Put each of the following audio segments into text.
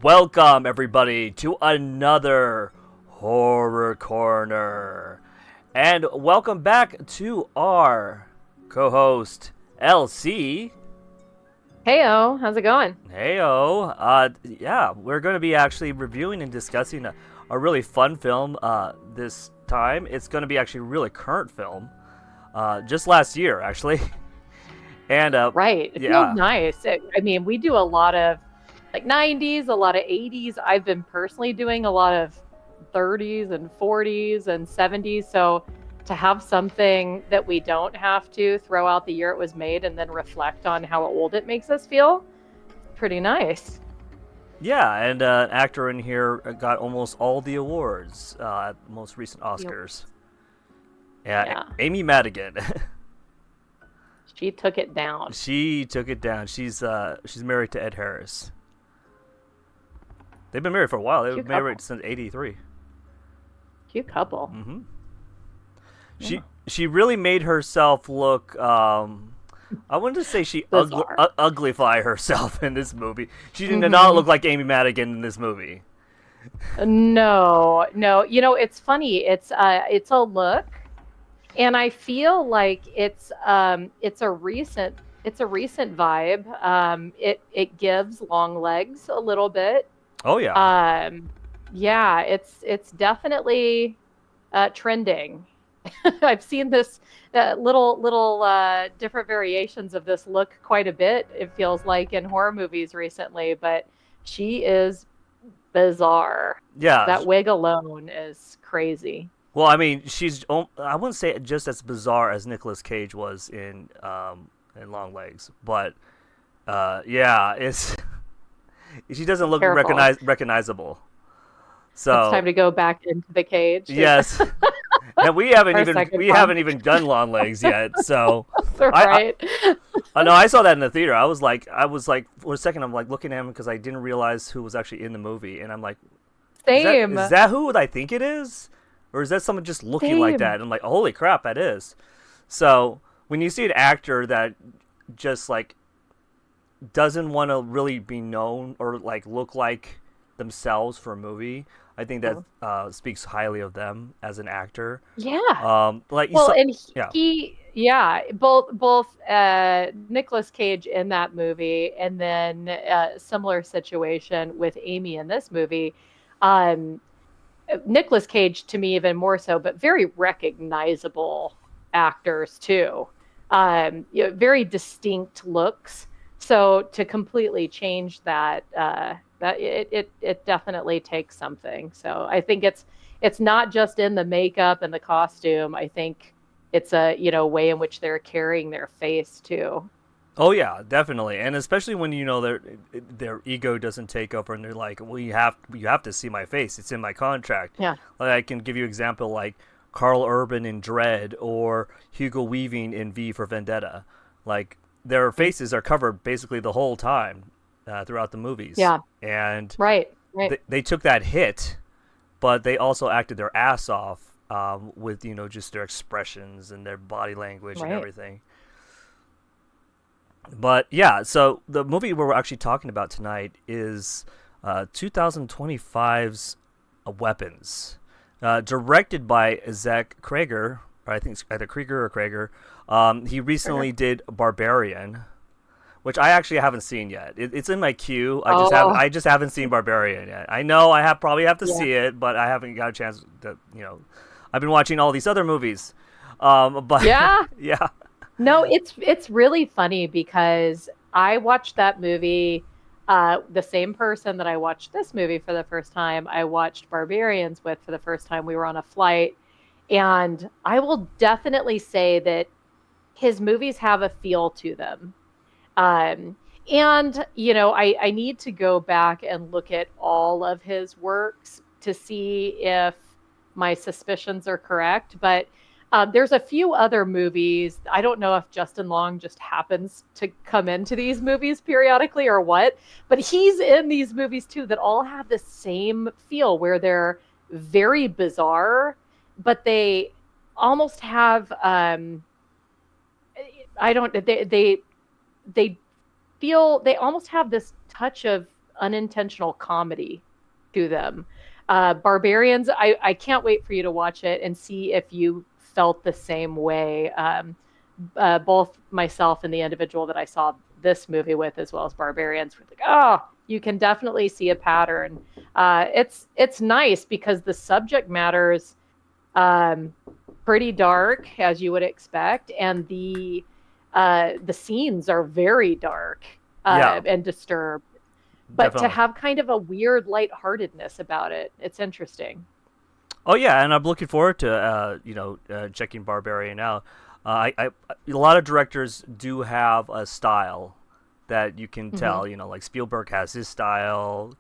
Welcome, everybody, to another Horror Corner. And welcome back to our co host, LC. Heyo, how's it going? Heyo. Yeah, we're going to be actually reviewing and discussing a really fun film this time. It's going to be actually a really current film. Just last year, actually. And, Right. It feels yeah. nice. I mean, we do a lot of like 90s, a lot of 80s. I've been personally doing a lot of 30s and 40s and 70s. So to have something that we don't have to throw out the year it was made and then reflect on how old it makes us feel, pretty nice. Yeah, and an actor in here got almost all the awards at the most recent Yep. Oscars. Yeah, Yeah. Amy Madigan. She took it down. She took it down. She's married to Ed Harris. They've been married for a while. They've Cute been married couple. since '83. Cute couple. Hmm. Yeah. She really made herself look. I wanted to say she Bizarre. uglify herself in this movie. She did not Mm-hmm. look like Amy Madigan in this movie. No, no. It's funny. It's a look. And I feel like it's a recent vibe. It gives long legs a little bit. Oh yeah. Um, yeah, it's definitely trending. I've seen this little different variations of this look quite a bit. It feels like in horror movies recently, but she is bizarre. Yeah. That wig alone is crazy. Well, I mean, I wouldn't say just as bizarre as Nicolas Cage was in Long Legs, but yeah, it's she doesn't look Careful. recognizable. It's So time to go back into the cage yes, and for a second we fun. haven't even done Long Legs yet. So I Right. I know I saw that in the theater. I was like for a second I'm like looking at him because I didn't realize who was actually in the movie, and I'm like, Same. is that who I think it is? Or is that someone just looking like that? Same. And I'm like, holy crap, that is. So when you see an actor that just like doesn't want to really be known or like look like themselves for a movie, I think that Mhm. speaks highly of them as an actor. Yeah. Like you Well, saw, and yeah, yeah, both Nicolas Cage in that movie, and then similar situation with Amy in this movie. Um, Nicolas Cage to me even more so, but very recognizable actors too. Very distinct looks. So to completely change that, that it definitely takes something. So I think it's not just in the makeup and the costume. I think it's a way in which they're carrying their face too. oh yeah, definitely, and especially when you know their ego doesn't take over, and they're like, well, you have to see my face. It's in my contract. Yeah. Like I can give you an example like Carl Urban in Dread or Hugo Weaving in V for Vendetta. Like their faces are covered basically the whole time throughout the movies, Yeah. and Right. Right. they took that hit, but they also acted their ass off with just their expressions and their body language and Right. everything. But yeah, so the movie we're actually talking about tonight is 2025's Weapons, directed by Zach Cregger. Or I think it's either Krieger or Cregger. He recently Trigger. did Barbarian, which I actually haven't seen yet. It's in my queue. Oh, I just haven't seen Barbarian yet. I know I probably have to yeah. see it, but I haven't got a chance to. I've been watching all these other movies. But Yeah. yeah. No, it's really funny because I watched that movie. The same person that I watched this movie for the first time, I watched Barbarians with for the first time. We were on a flight, and I will definitely say that his movies have a feel to them. Um, and I need to go back and look at all of his works to see if my suspicions are correct. But there's a few other movies. I don't know if Justin Long just happens to come into these movies periodically or what, but he's in these movies too that all have the same feel where they're very bizarre, but they almost have I don't they feel they almost have this touch of unintentional comedy to them. Barbarians, I can't wait for you to watch it and see if you felt the same way. Both myself and the individual that I saw this movie with, as well as Barbarians, were like, oh, you can definitely see a pattern. It's nice because the subject matters pretty dark, as you would expect, and the scenes are very dark and disturbed. But Definitely. to have kind of a weird lightheartedness about it, it's interesting. Oh yeah, and I'm looking forward to checking Barbarian out. A lot of directors do have a style that you can Mm-hmm. tell. Like Spielberg has his style,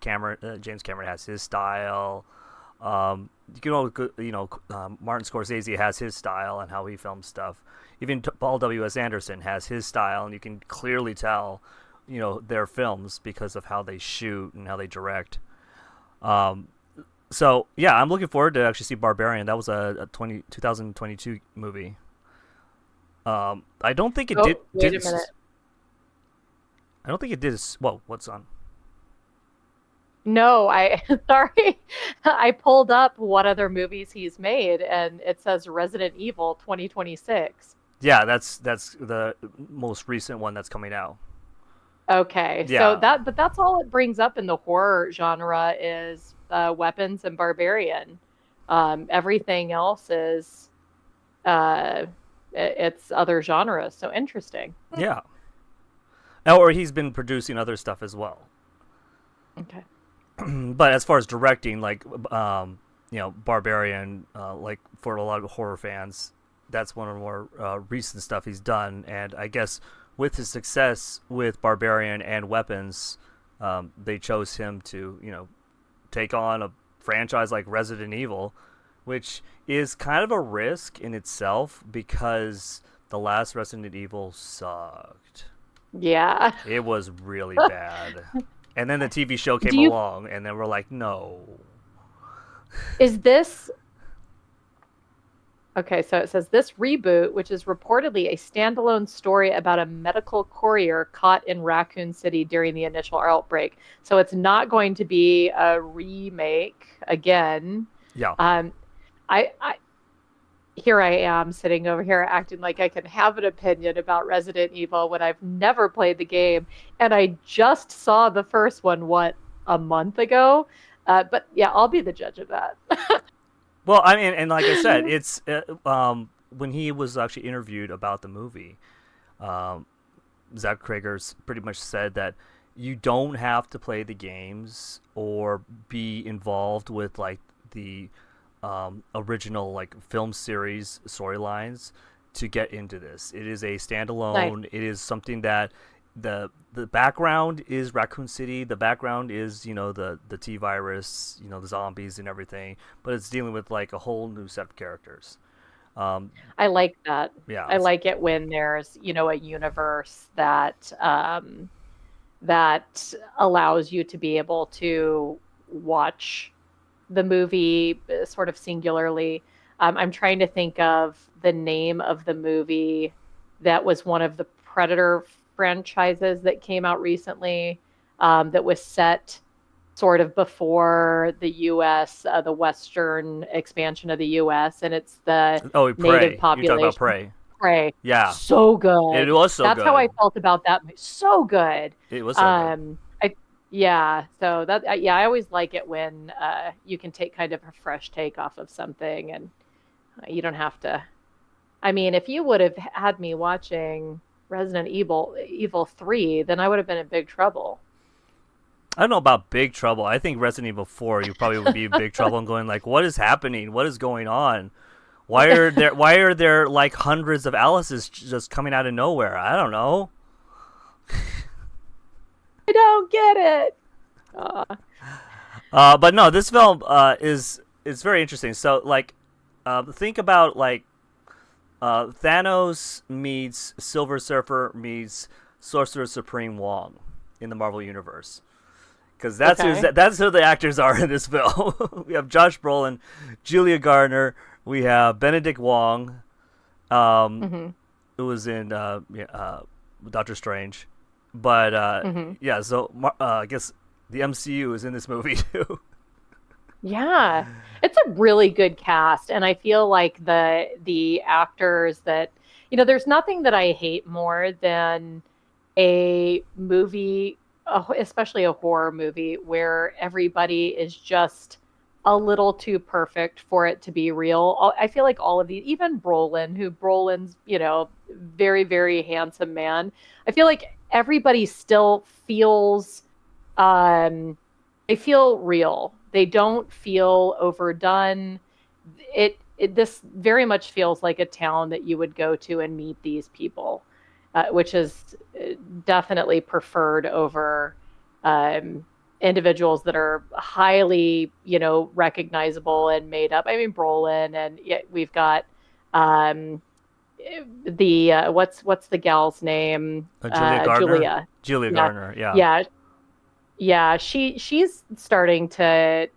James Cameron has his style. You can Martin Scorsese has his style and how he films stuff. Even Paul W.S. Anderson has his style, and you can clearly tell, their films because of how they shoot and how they direct. So yeah, I'm looking forward to actually see Barbarian. That was a 2022 movie. I don't think it Oh, did. wait a minute. I don't think it did. Whoa, what's on? No, I sorry. I pulled up what other movies he's made, and it says Resident Evil 2026. Yeah, that's the most recent one that's coming out. Okay, so Yeah, but that's all it brings up in the horror genre is weapons and barbarian. Everything else is uh, it's other genres. So interesting. yeah. Or he's been producing other stuff as well. Okay. But as far as directing, like Barbarian, like for a lot of horror fans, that's one of the more recent stuff he's done. And I guess with his success with Barbarian and Weapons, they chose him to take on a franchise like Resident Evil, which is kind of a risk in itself because the last Resident Evil sucked. Yeah. It was really bad. And then the TV show came Do you along, and then we're like, no. is this Okay, so it says this reboot, which is reportedly a standalone story about a medical courier caught in Raccoon City during the initial outbreak. So it's not going to be a remake again. Yeah. I here I am sitting over here acting like I can have an opinion about Resident Evil when I've never played the game, and I just saw the first one, what, a month ago? But yeah, I'll be the judge of that. Well, I mean, and like I said, it's when he was actually interviewed about the movie, um, Zach Cregger pretty much said that you don't have to play the games or be involved with like the original like film series storylines to get into this. It is a standalone. Nice. It is something that the background is Raccoon City. The background is the T virus, the zombies and everything. But it's dealing with like a whole new set of characters. Um, I like that. yeah, I like it when there's, a universe that allows you to be able to watch the movie sort of singularly. I'm trying to think of the name of the movie that was one of the Predator franchises that came out recently, that was set sort of before the U.S., the Western expansion of the U.S., and it's the Oh, native Prey. You're talking about population. Prey. Prey. Yeah, So it good. was so That's how I good. felt about that movie. So good. It was so good. I Yeah, so that yeah, I always like it when you can take kind of a fresh take off of something, and you don't have to. I mean, if you would have had me watching Resident Evil 3, then I would have been in big trouble. I don't know about Big Trouble. I think Resident Evil 4, you probably would be in big trouble and going like, what is happening? What is going on? Why are there like hundreds of Alices just coming out of nowhere? I don't know. I don't get it. Uh, But no, this film is very interesting. So like, think about like Thanos meets Silver Surfer meets Sorcerer Supreme Wong in the Marvel universe. Because okay. that's who the actors are in this film. We have Josh Brolin, Julia Garner, we have Benedict Wong, Hmm. who was in Doctor Strange, but Hmm. yeah. So I guess the MCU is in this movie too. Yeah. It's a really good cast, and I feel like the actors that there's nothing that I hate more than a movie, especially a horror movie, where everybody is just a little too perfect for it to be real. I feel like all of these, even Brolin's, very, very handsome man. I feel like everybody still feels, um, they feel real. They don't feel overdone. This very much feels like a town that you would go to and meet these people, which is definitely preferred over individuals that are highly, recognizable and made up. I mean, Brolin, and yet we've got um, the what's the gal's name? Julia Gardner. Julia. Julia Yeah, Gardner. Yeah. yeah, yeah. She's starting to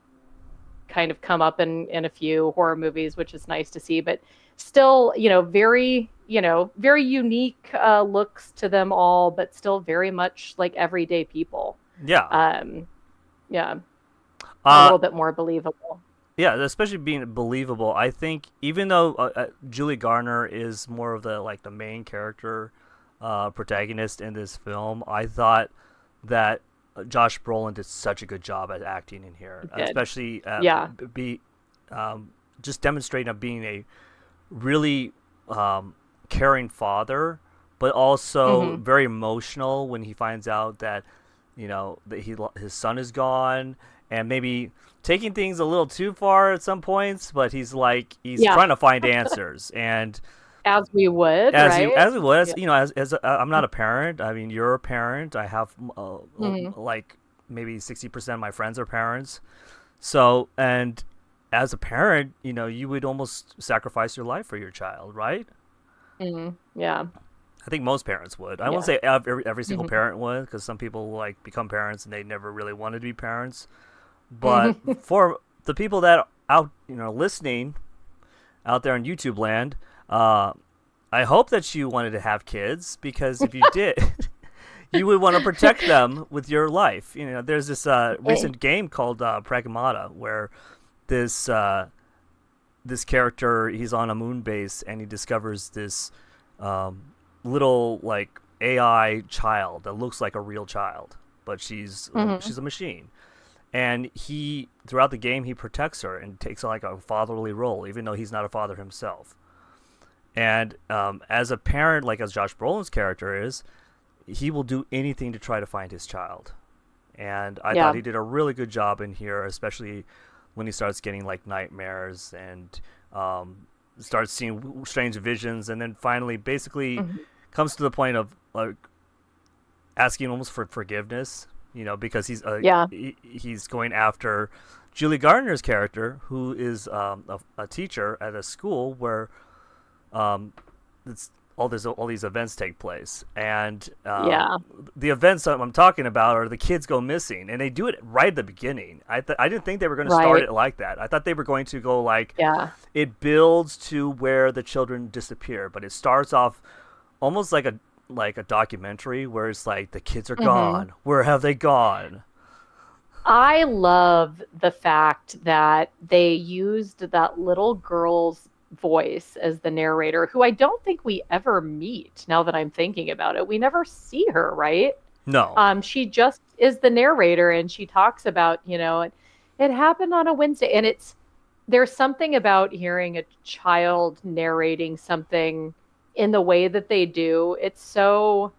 kind of come up in a few horror movies, which is nice to see. But still, very, very unique looks to them all, but still very much like everyday people. Yeah. Um, yeah, a Uh, little bit more believable. yeah, especially being believable. I think even though Julie Garner is more of the main character, protagonist in this film, I thought that Josh Brolin did such a good job at acting in here, It did. especially Yeah. be just demonstrating of being a really caring father, but also Hmm. very emotional when he finds out that that his son is gone, and maybe taking things a little too far at some points. But he's Yeah. trying to find answers, and As we would, right? as it was, Yeah. as I'm not a parent. I mean, you're a parent. I have Hmm. like maybe 60% of my friends are parents. So, and as a parent, you would almost sacrifice your life for your child, right? Hmm. Yeah. I think most parents would. I won't Yeah. say every single Hmm. parent would, because some people become parents and they never really wanted to be parents. But Hmm. for the people that out listening out there in YouTube land, uh, I hope that you wanted to have kids, because if you did, you would want to protect them with your life. There's this recent game called Pragmata, where this this character, he's on a moon base and he discovers this um, little AI child that looks like a real child, but Hmm. she's a machine. And he throughout the game he protects her and takes like a fatherly role, even though he's not a father himself. And as a parent, like as Josh Brolin's character is, he will do anything to try to find his child. And I thought Yeah. he did a really good job in here, especially when he starts getting like nightmares and starts seeing strange visions, and then finally, basically, Hmm. comes to the point of like asking almost for forgiveness. Because Yeah. he's going after Julie Gardner's character, who is a teacher at a school where it's all these events take place, and Yeah. the events I'm talking about are the kids go missing, and they do it right at the beginning. I didn't think they were going to start Right. it like that. I thought they were going to go like Yeah. it builds to where the children disappear, but it starts off almost like a documentary where it's like the kids are Hmm. gone. Where have they gone? I love the fact that they used that little girl's voice as the narrator, who I don't think we ever meet now that I'm thinking about it. We never see her, right? No. She just is the narrator, and she talks about, it happened on a Wednesday. And there's something about hearing a child narrating something in the way that they do. It's so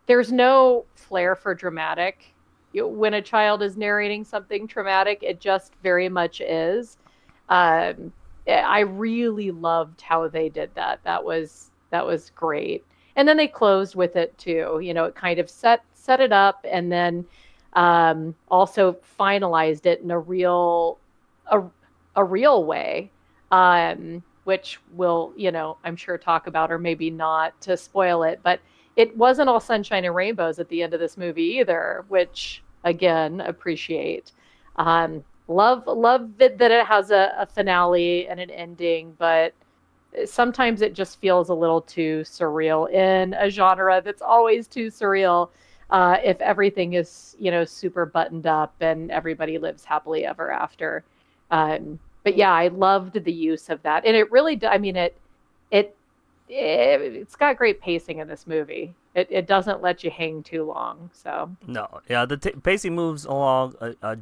there's no flair for dramatic. When a child is narrating something traumatic, it just very much is. Um, I really loved how they did that. That was great. And then they closed with it too. It kind of set it up, and then also finalized it in a, a real way, which we'll, I'm sure talk about, or maybe not to spoil it, but it wasn't all sunshine and rainbows at the end of this movie either, which again appreciate. Love it that it has a finale and an ending, but sometimes it just feels a little too surreal in a genre that's always too surreal. if everything is, super buttoned up and everybody lives happily ever after. But yeah, I loved the use of that, and it really, I mean, it, it's got great pacing in this movie. It doesn't let you hang too long. So No, yeah, the pacing moves along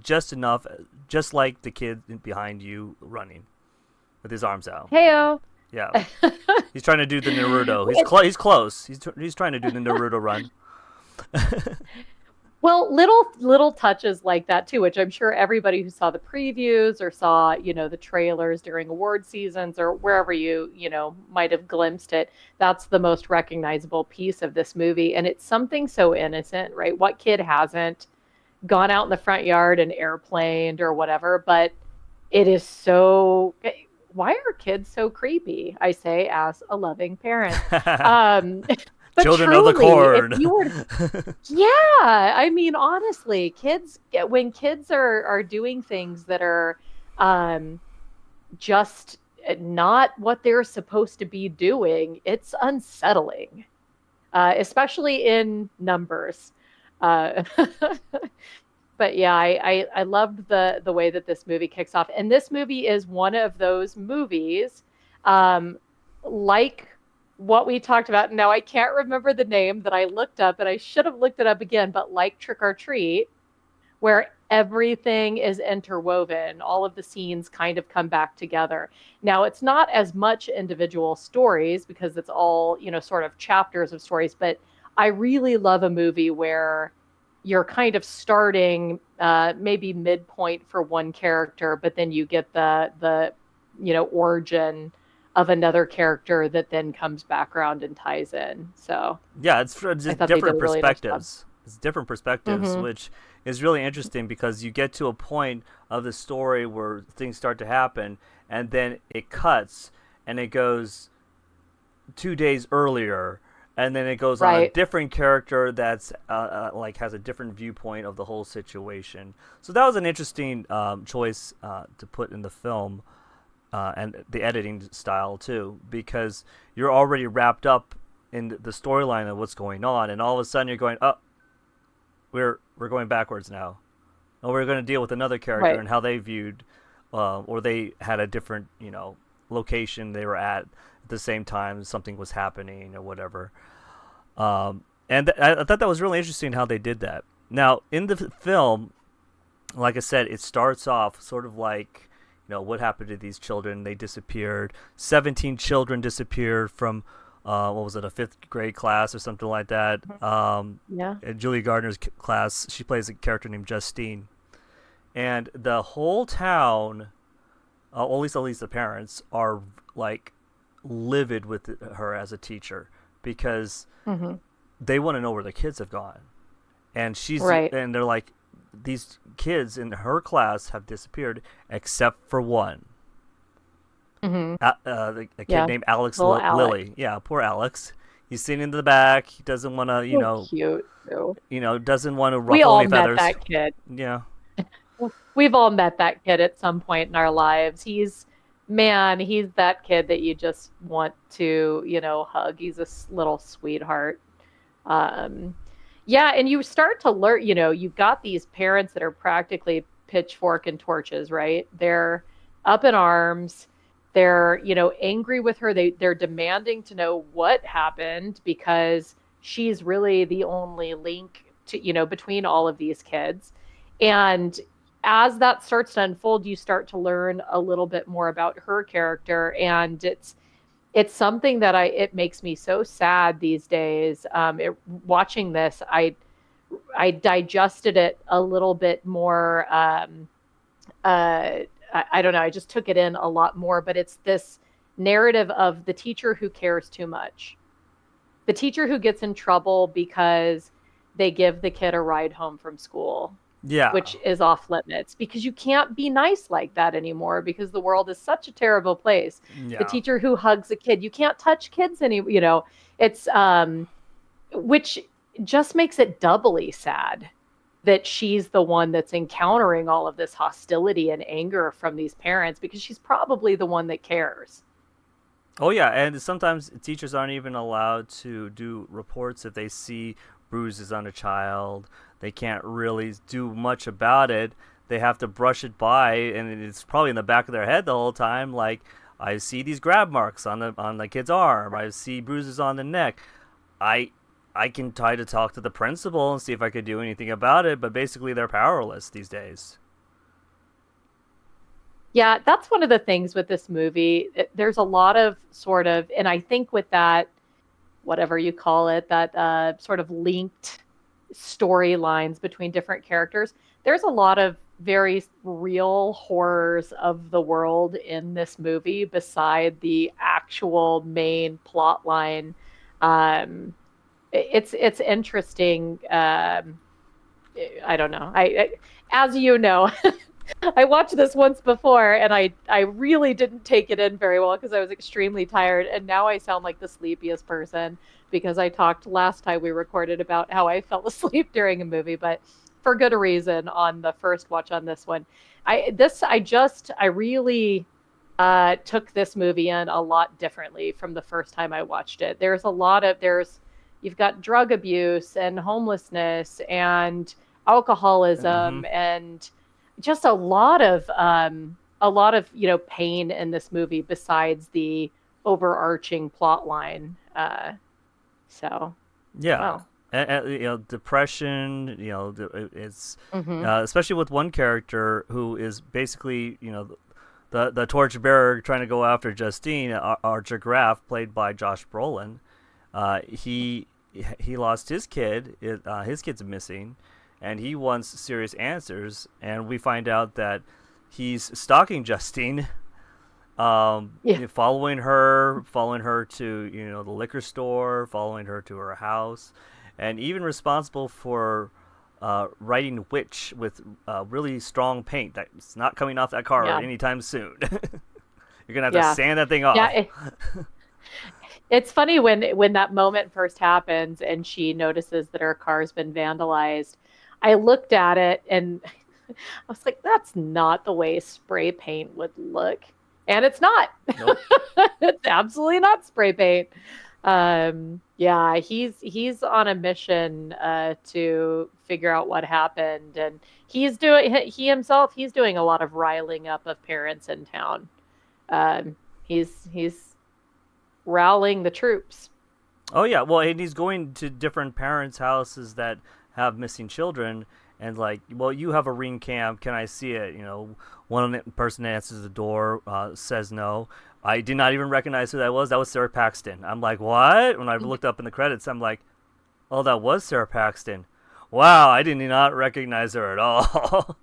just enough, just like the kid behind you running with his arms out. heyo. Yeah, he's trying to do the Naruto. He's close. He's trying to do the Naruto run. Well, little touches like that too, which I'm sure everybody who saw the previews or saw, the trailers during award seasons or wherever you might have glimpsed it, that's the most recognizable piece of this movie. And it's something so innocent, right? What kid hasn't gone out in the front yard and airplaned or whatever? But it is so, why are kids so creepy? I say as a loving parent. Um, but Children of the truly, if Corn. you were yeah, I mean, honestly, when kids are doing things that are um, just not what they're supposed to be doing, it's unsettling, especially in numbers. Uh, but yeah, I loved the way that this movie kicks off, and this movie is one of those movies, um, like what we talked about. Now I can't remember the name that I looked up, and I should have looked it up again. But like Trick or Treat, where everything is interwoven, all of the scenes kind of come back together. Now it's not as much individual stories because it's all sort of chapters of stories, but I really love a movie where you're kind of starting maybe midpoint for one character, but then you get the origin of another character that then comes back around and ties in. So Yeah, it's I just thought they did different a really nice job. perspectives. It's different perspectives, Hmm. which is really interesting because you get to a point of the story where things start to happen, and then it cuts, and it goes 2 days earlier, and then it goes on a Right. different character that's like has a different viewpoint of the whole situation. So that was an interesting choice to put in the film, and the editing style too, because you're already wrapped up in the storyline of what's going on, and all of a sudden you're going, oh, we're going backwards now. Oh, we're going to deal with another character Right. and how they viewed, or they had a different, location they were at the same time something was happening or whatever. And I thought that was really interesting how they did that. Now, in the film, like I said, it starts off sort of like, what happened to these children? They disappeared. 17 children disappeared from, what was it, a fifth grade class or something like that. Yeah. Julie Gardner's class, she plays a character named Justine. And the whole town, at least the parents, are like livid with her as a teacher because Hmm. they want to know where the kids have gone, and Right. they're like, these kids in her class have disappeared except for one, Hmm. a kid Yeah. named Alex Little Alex. Lilly. Yeah, poor Alex. He's sitting in the back. He doesn't want to, So cute too. doesn't want to We ruffle all any met feathers. that kid. Yeah. We've all met that kid at some point in our lives. He's that kid that you just want to, hug. He's a little sweetheart. Um, yeah, and you start to learn, you've got these parents that are practically pitchfork and torches, right? They're up in arms. They're, angry with her. They're demanding to know what happened because she's really the only link to, between all of these kids. And as that starts to unfold, you start to learn a little bit more about her character, and it's something that it makes me so sad these days. Watching this, I digested it a little bit more. I don't know. I just took it in a lot more. But it's this narrative of the teacher who cares too much, the teacher who gets in trouble because they give the kid a ride home from school, Yeah. which is off limits because you can't be nice like that anymore because the world is such a terrible place. The Yeah. teacher who hugs a kid, you can't touch kids it's which just makes it doubly sad that she's the one that's encountering all of this hostility and anger from these parents because she's probably the one that cares. Oh yeah, and sometimes teachers aren't even allowed to do reports if they see bruises on a child. They can't really do much about it. They have to brush it by, and it's probably in the back of their head the whole time. Like, I see these grab marks on the kid's arm. I see bruises on the neck. I I can try to talk to the principal and see if I could do anything about it, but basically they're powerless these days. Yeah, that's one of the things with this movie. There's a lot of sort of, and I think with that, whatever you call it, that sort of linked storylines between different characters, there's a lot of very real horrors of the world in this movie beside the actual main plot line. Um, it's interesting. I don't know. As you know, I watched this once before and I really didn't take it in very well because I was extremely tired. And now I sound like the sleepiest person because I talked last time we recorded about how I fell asleep during a movie, but for good reason on the first watch on this one. I really took this movie in a lot differently from the first time I watched it. You've got drug abuse and homelessness and Mm-hmm. alcoholism and just a lot of pain in this movie besides the overarching plot line. So Yeah, wow. depression. It's Hmm. especially with one character who is basically the torchbearer trying to go after Justine, Archer Graff, played by Josh Brolin. He lost his kid. His kid's missing, and he wants serious answers. And we find out that he's stalking Justine, Yeah. following her to the liquor store, following her to her house, and even responsible for writing "witch" with really strong paint that's not coming off that car Yeah. anytime soon. You're gonna have to Yeah. sand that thing Yeah. off. It's funny when that moment first happens and she notices that her car's been vandalized. I looked at it and I was like, that's not the way spray paint would look. And it's not. Nope. It's absolutely not spray paint. Yeah, he's on a mission to figure out what happened, and he's doing a lot of riling up of parents in town. He's rallying the troops. Oh yeah, well, and he's going to different parents' houses that have missing children, and like, well, you have a ring cam. Can I see it? One person answers the door, says no. I did not even recognize who that was. That was Sarah Paxton. I'm like, what? When I looked up in the credits, I'm like, oh, that was Sarah Paxton. Wow, I did not recognize her at all.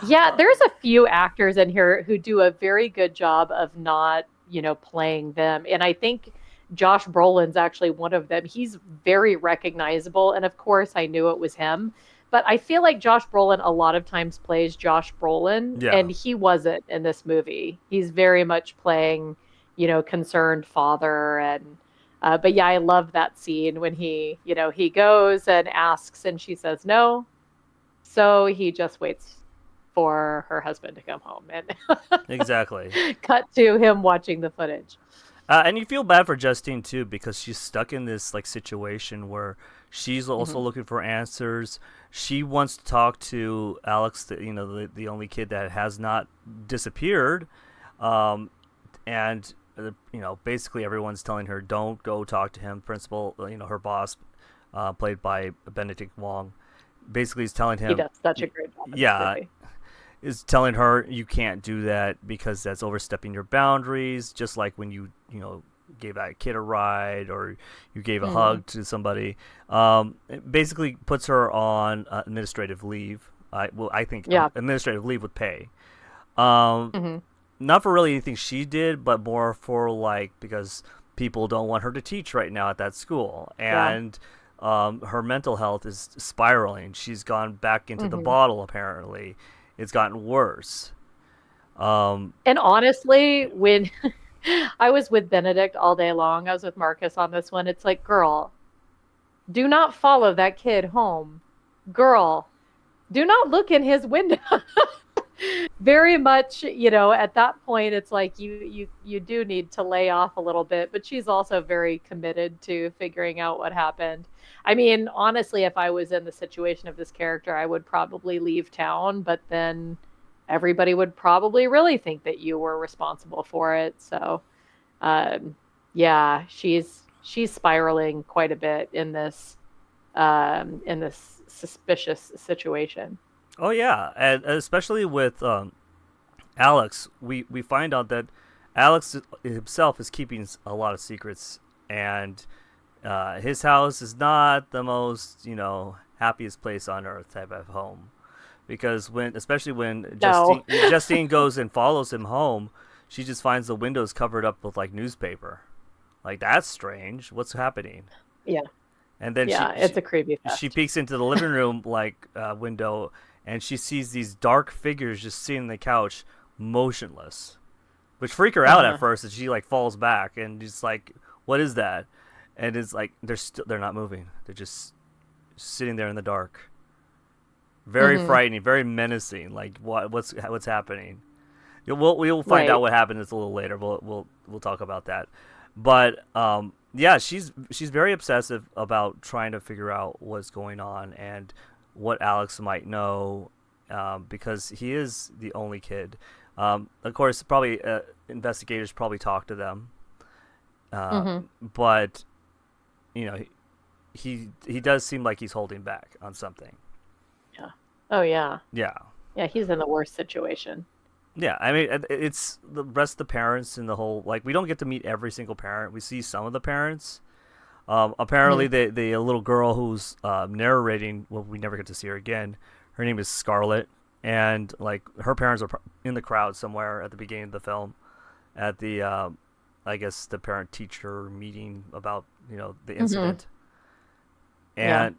Yeah, there's a few actors in here who do a very good job of not, playing them. And I think Josh Brolin's actually one of them. He's very recognizable. And of course, I knew it was him. But I feel like Josh Brolin a lot of times plays Josh Brolin, Yeah, and he wasn't in this movie. He's very much playing, concerned father. And, but yeah, I love that scene when he goes and asks and she says no. So he just waits for her husband to come home and exactly. cut to him watching the footage. And you feel bad for Justine too because she's stuck in this like situation where she's also Hmm. looking for answers. She wants to talk to Alex, the only kid that has not disappeared, um, and basically everyone's telling her don't go talk to him. Principal, her boss, played by Benedict Wong, basically is telling He him, does such a great job in this yeah, movie. is telling her you can't do that because that's overstepping your boundaries. Just like when you gave that kid a ride or you gave a Hmm. hug to somebody. It basically puts her on administrative leave. I think Yeah. administrative leave with pay. Um, Hmm. Not for really anything she did, but more for like because people don't want her to teach right now at that school, Yeah. and her mental health is spiraling. She's gone back into the Hmm. bottle. Apparently, it's gotten worse. Um, And honestly, when I was with Benedict all day long, I was with Marcus on this one. It's like, girl, do not follow that kid home. Girl, do not look in his window. Very much, at that point it's like you do need to lay off a little bit, but she's also very committed to figuring out what happened. I mean, honestly, if I was in the situation of this character, I would probably leave town, but then everybody would probably really think that you were responsible for it. So, yeah, she's spiraling quite a bit in this suspicious situation. Oh yeah, and especially with Alex, we find out that Alex himself is keeping a lot of secrets, and his house is not the most happiest place on earth type of home, because especially when No. Justine goes and follows him home, she just finds the windows covered up with like newspaper. Like that's strange. What's happening? Yeah. And then Yeah, it's a creepy she fest. peeks into the living room like window, and she sees these dark figures just sitting on the couch, motionless, which freak her out at Uh-huh. first. And she like falls back and just like, "What is that?" And it's like they're not moving. They're just sitting there in the dark. Very Mhm. frightening, very menacing. Like what's happening? We'll find out Right. what happens a little later. We'll talk about that. But yeah, she's very obsessive about trying to figure out what's going on and what Alex might know, because he is the only kid. Of course, probably investigators probably talk to them, Mhm. but you know he does seem like he's holding back on something. Yeah. Oh yeah. Yeah. Yeah, he's in the worst situation. Yeah, I mean, it's the rest of the parents and the whole like we don't get to meet every single parent. We see some of the parents. Apparently, Mhm. the little girl who's narrating, well, we never get to see her again. Her name is Scarlett, and like her parents are in the crowd somewhere at the beginning of the film, at the I guess the parent teacher meeting about the Mhm. incident, Yeah. and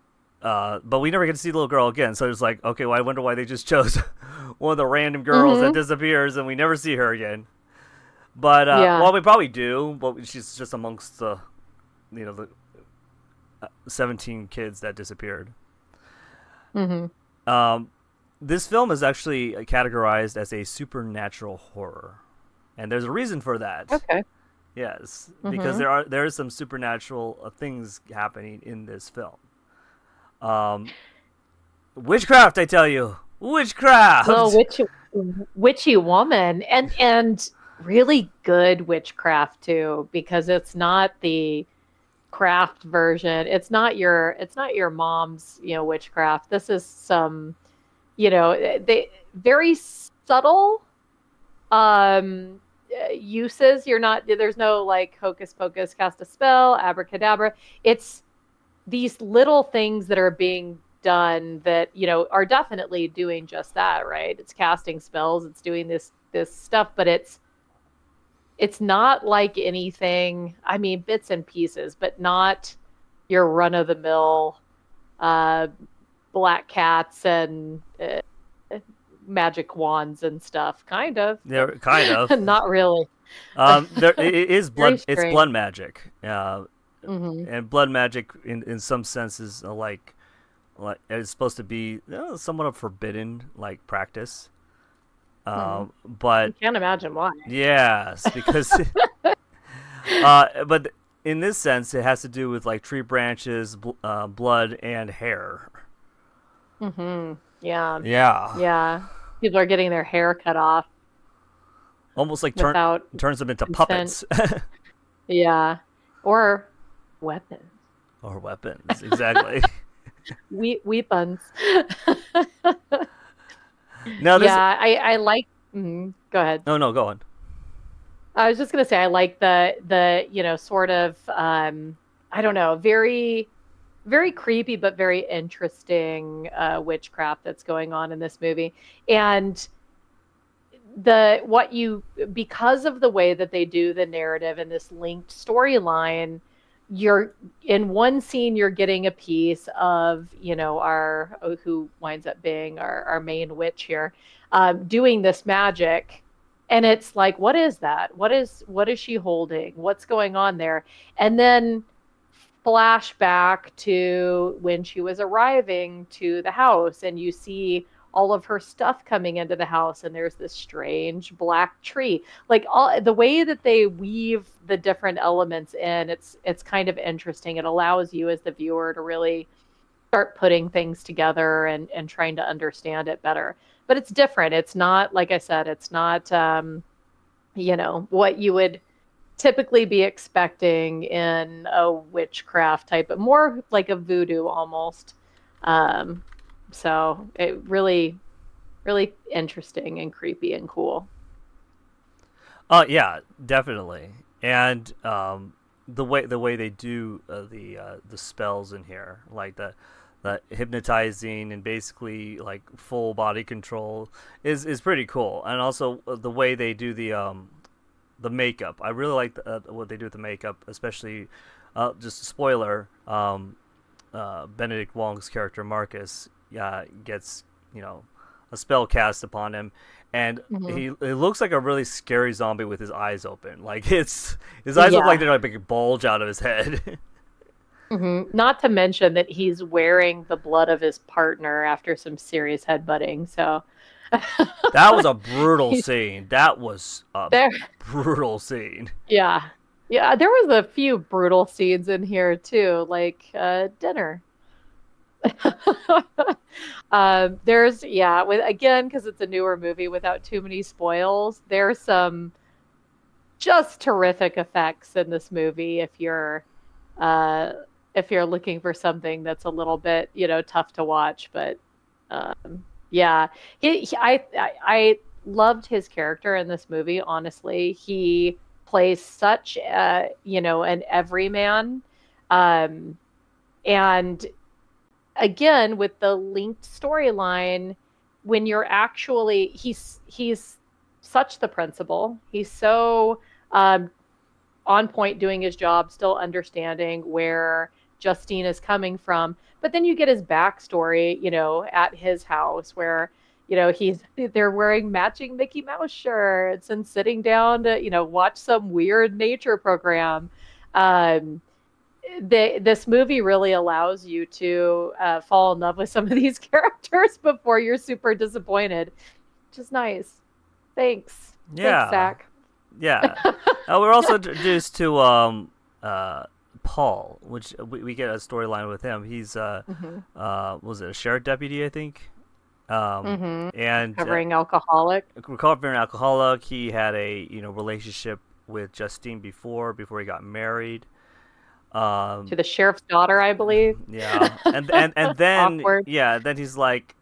but we never get to see the little girl again. So it's like, okay, well, I wonder why they just chose one of the random girls that Mhm. disappears and we never see her again. But Yeah. well, we probably do, but she's just amongst the 17 kids that disappeared. Mhm. Um, this film is actually categorized as a supernatural horror, and there's a reason for that. Okay. Yes, because Mhm. there is some supernatural things happening in this film. Um, witchcraft, I tell you, Little witchcraft. witchy woman, and really good witchcraft too, because it's not the craft version. It's not your mom's, witchcraft. This is some, they very subtle uses. There's no like hocus pocus, cast a spell, abracadabra. It's these little things that are being done that are definitely doing just that, right? It's casting spells, it's doing this stuff, but it's not like anything. I mean, bits and pieces, but not your run of the mill uh black cats and magic wands and stuff, kind of, Yeah, but kind of. not really. There it is Very blood. It's strange. blood magic. Hmm. And blood magic in some senses like it's supposed to be somewhat of forbidden like practice. Hmm. But You can't imagine why. yes, because but in this sense, it has to do with like tree branches, blood, and hair. Hmm. Yeah. Yeah, Yeah. People are getting their hair cut off almost like without turns them into consent. puppets Yeah. Or weapons. or weapons. Exactly. Weapons. Now this. Yeah, I like. Go ahead. Oh no, go on. I was just gonna say I like the sort of I don't know, very very creepy but very interesting witchcraft that's going on in this movie. And the what you because of the way that they do the narrative and this linked storyline, you're in one scene you're getting a piece of our who winds up being our main witch here, doing this magic, and it's like, what is that? What is she holding? What's going on there? And then flashback to when she was arriving to the house, and you see all of her stuff coming into the house, and there's this strange black tree. Like all the way that they weave the different elements in, it's kind of interesting. It allows you as the viewer to really start putting things together and trying to understand it better. But it's different. It's not, like I said, it's not what you would typically be expecting in a witchcraft type, but more like a voodoo almost. So it really, really interesting and creepy and cool. Yeah, definitely. And the way they do the spells in here, like the hypnotizing and basically like full body control is pretty cool. And also the way they do the makeup. I really like what they do with the makeup, especially just a spoiler. Benedict Wong's character Marcus gets a spell cast upon him, and it looks like a really scary zombie with his eyes open. Like his eyes look like they're like a bulge out of his head. Not to mention that he's wearing the blood of his partner after some serious headbutting. So that was a brutal scene. That was a there, brutal scene. yeah, yeah. There was a few brutal scenes in here too, like dinner. There's with again because it's a newer movie without too many spoils. There's some just terrific effects in this movie if you're looking for something that's a little bit tough to watch. But yeah, I loved his character in this movie. Honestly, he plays such an everyman, and again with the linked storyline, when you're actually he's such the principal. He's so on point doing his job, still understanding where Justine is coming from. But then you get his backstory, at his house where, they're wearing matching Mickey Mouse shirts and sitting down to, watch some weird nature program. This movie really allows you to fall in love with some of these characters before you're super disappointed, which is nice. Thanks. Yeah. Thanks, Zach. Yeah. We're also introduced to Paul, which we get a storyline with him. He's was it a sheriff deputy, I think? And Recovering alcoholic. He had a relationship with Justine before he got married. To the sheriff's daughter, I believe. Yeah, and then then he's like,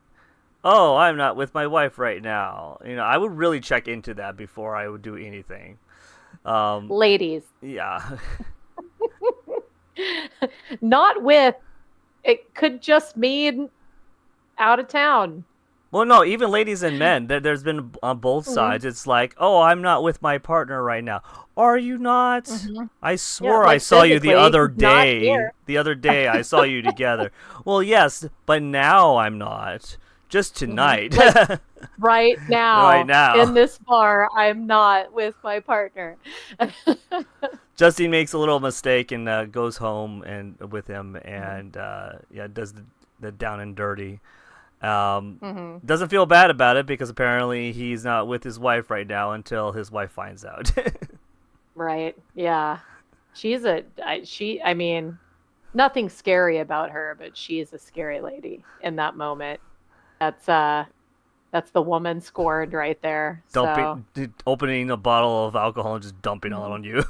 "Oh, I'm not with my wife right now." I would really check into that before I would do anything. Ladies. Yeah. Not with. It could just mean out of town. Well, no, even ladies and men. There's been on both sides. It's like, "Oh, I'm not with my partner right now." Are you not? I swore I saw you the other day. The other day I saw you together. Well, yes, but now I'm not. Just tonight. Like, right now. Right now. In this bar, I'm not with my partner. Justine makes a little mistake and goes home and with him and does the down and dirty. Doesn't feel bad about it because apparently he's not with his wife right now until his wife finds out. Right. Yeah. I mean, nothing scary about her, but she's a scary lady in that moment. That's the woman scorned right there. Opening a bottle of alcohol and just dumping it on you.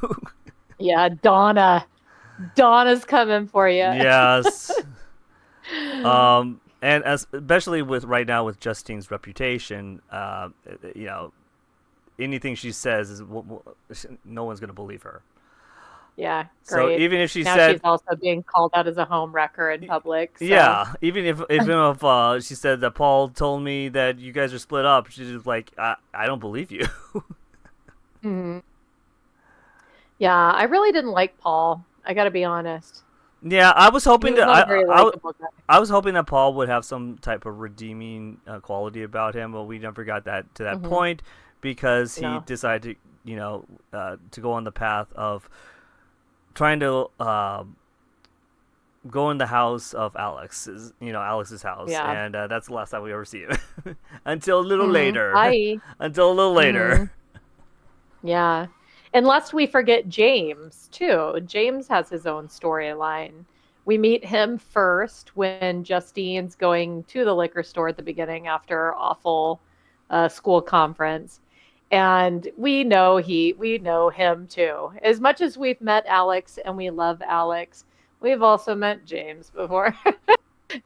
Yeah, Donna's coming for you. Yes. And especially right now with Justine's reputation, anything she says is no one's going to believe her. Yeah, great. So even if she's also being called out as a home wrecker in public. So. Yeah, even if she said that Paul told me that you guys are split up, she's just like, I don't believe you. Yeah, I really didn't like Paul. I got to be honest. Yeah, I was hoping I was hoping that Paul would have some type of redeeming quality about him, but we never got to that point because he decided to go on the path of trying to go in the house of Alex's house, Yeah. and that's the last time we ever see him. Until a little Hmm. later. Hi. Until a little Hmm. later. Yeah. And lest we forget James, too. James has his own storyline. We meet him first when Justine's going to the liquor store at the beginning after our awful school conference. And we know him too. As much as we've met Alex and we love Alex, we've also met James before.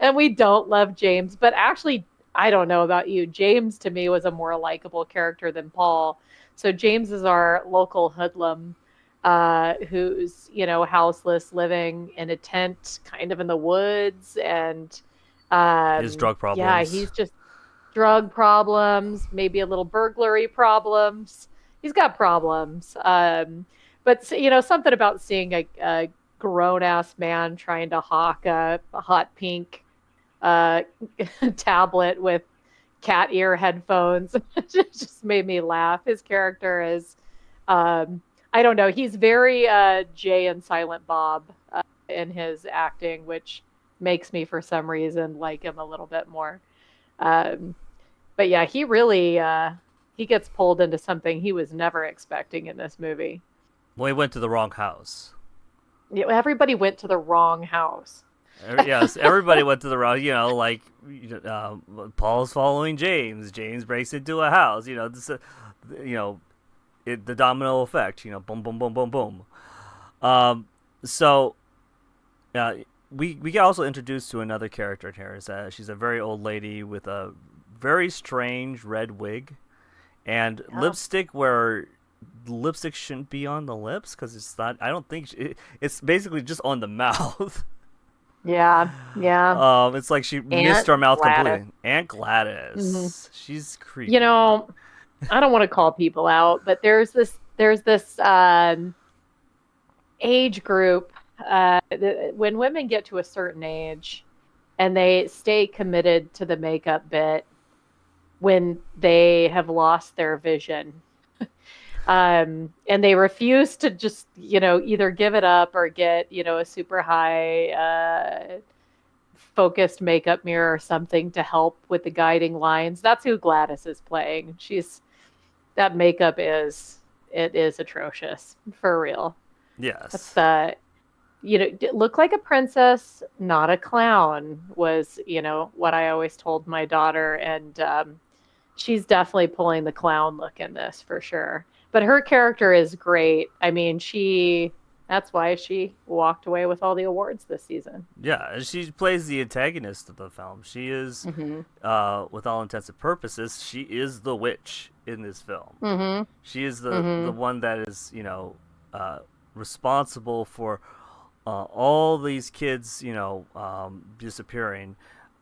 And we don't love James, but actually, I don't know about you. James to me was a more likable character than Paul. So James is our local hoodlum, who's houseless, living in a tent, kind of in the woods, and His drug yeah, problems. he's just drug problems, maybe a little burglary problems. He's got problems. But something about seeing a grown ass man trying to hawk a hot pink uh, tablet with cat ear headphones it just made me laugh. His character is, I don't know, he's very Jay and Silent Bob in his acting, which makes me for some reason like him a little bit more. Um, but yeah, he really he gets pulled into something he was never expecting in this movie. Well, he went to the wrong house. Everybody went to the wrong house. Yes, everybody went to the wrong. Paul's following James. James breaks into a house. You know, the domino effect. Boom, boom, boom, boom, boom. Um, so uh, we get also introduced to another character in here. She's a very old lady with a very strange red wig and Yeah. lipstick where lipstick shouldn't be on the lips because it's not. I don't think it's basically just on the mouth. Yeah. Yeah. It's like she missed Aunt her mouth Gladys. completely. Aunt Hmm. Gladys, she's You creepy. know, I don't want to call people out, but there's this age group when women get to a certain age and they stay committed to the makeup bit when they have lost their vision. And they refuse to just, either give it up or get, a super high focused makeup mirror or something to help with the guiding lines. That's who Gladys is playing. That makeup is atrocious for real. That's Yes. the look like a princess, not a clown was, what I always told my daughter. And she's definitely pulling the clown look in this for sure. But her character is great. I mean, that's why she walked away with all the awards this season. Yeah, she plays the antagonist of the film. She is, Hmm. with all intents and purposes, she is the witch in this film. Hmm. She is the Hmm. one that is, uh, responsible for all these kids, disappearing,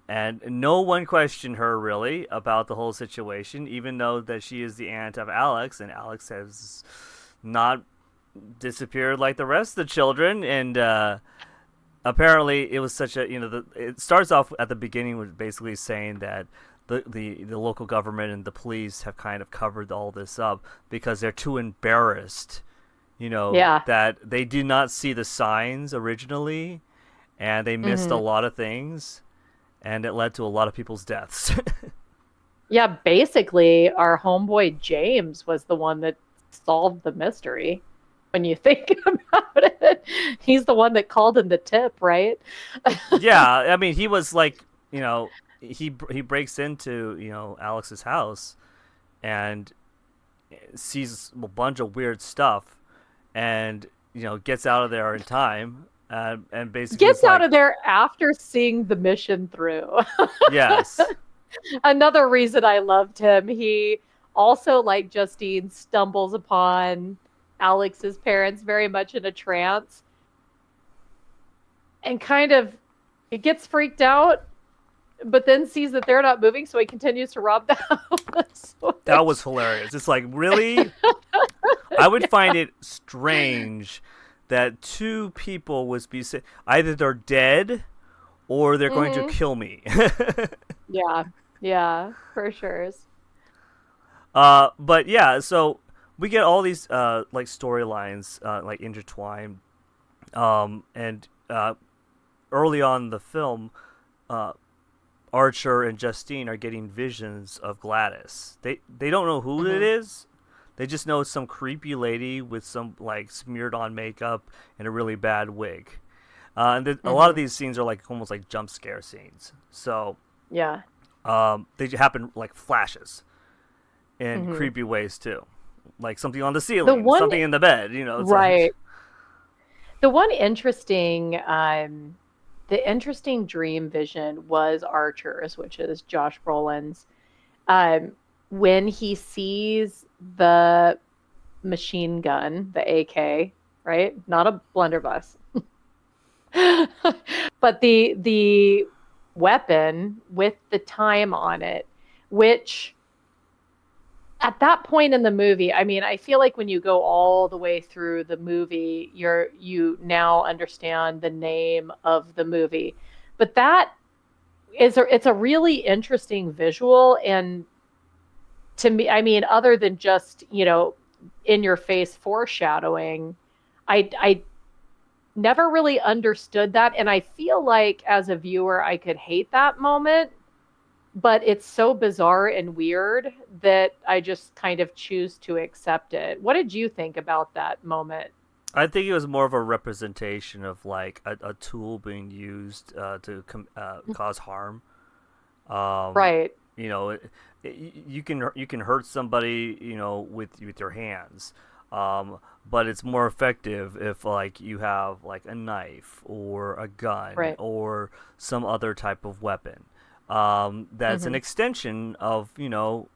and no one questioned her really about the whole situation, even though that she is the aunt of Alex, and Alex has not disappeared like the rest of the children, and apparently it was such a it starts off at the beginning with basically saying that the local government and the police have kind of covered all this up because they're too embarrassed, Yeah. that they did not see the signs originally and they missed a Hmm. lot of things and it led to a lot of people's deaths. Yeah, basically, our homeboy James was the one that solved the mystery. When you think about it, he's the one that called in the tip, right? Yeah, I mean he was like, he breaks into, Alex's house and sees a bunch of weird stuff and gets out of there in time, and basically it's Gets out like, of there after seeing the mission through. yes, Another reason I loved him, he also, like Justine, stumbles upon Alex's parents very much in a trance and kind of it gets freaked out, but then sees that they're not moving, so he continues to rob the house. that was hilarious. It's like, really, I would find it strange that two people would be either they're dead or they're going to Hmm. kill me. Yeah, yeah, for sure. But yeah, so we get all these like storylines like intertwined, and early on in the film, uh, Archer and Justine are getting visions of Gladys. They don't know who it Hmm. is. They just know it's some creepy lady with some like smeared on makeup and a really bad wig. A lot of Hmm. these scenes are like almost like jump scare scenes. So Yeah. they happen like flashes in Hmm. creepy ways too, like something on the The ceiling, one, something in the bed. You know, it's like right. The one interesting, the interesting dream vision was Archer's, which is Josh Brolin's. Um, when he sees the machine gun, the AK, right? Not a blunderbuss, but the weapon with the time on it, which at that point in the movie, I mean, I feel like when you go all the way through the movie, you now understand the name of the movie. But that it's a really interesting visual, and to me, I mean, other than just, in your face foreshadowing, I never really understood that, and I feel like as a viewer I could hate that moment, but it's so bizarre and weird that I just kind of choose to accept it. What did you think about that moment? I think it was more of a representation of like a tool being used cause harm. Um, Right. you know, you can hurt somebody, you know, with your hands, but it's more effective if like you have like a knife or a gun Right. or some other type of weapon. That's an Hmm. extension of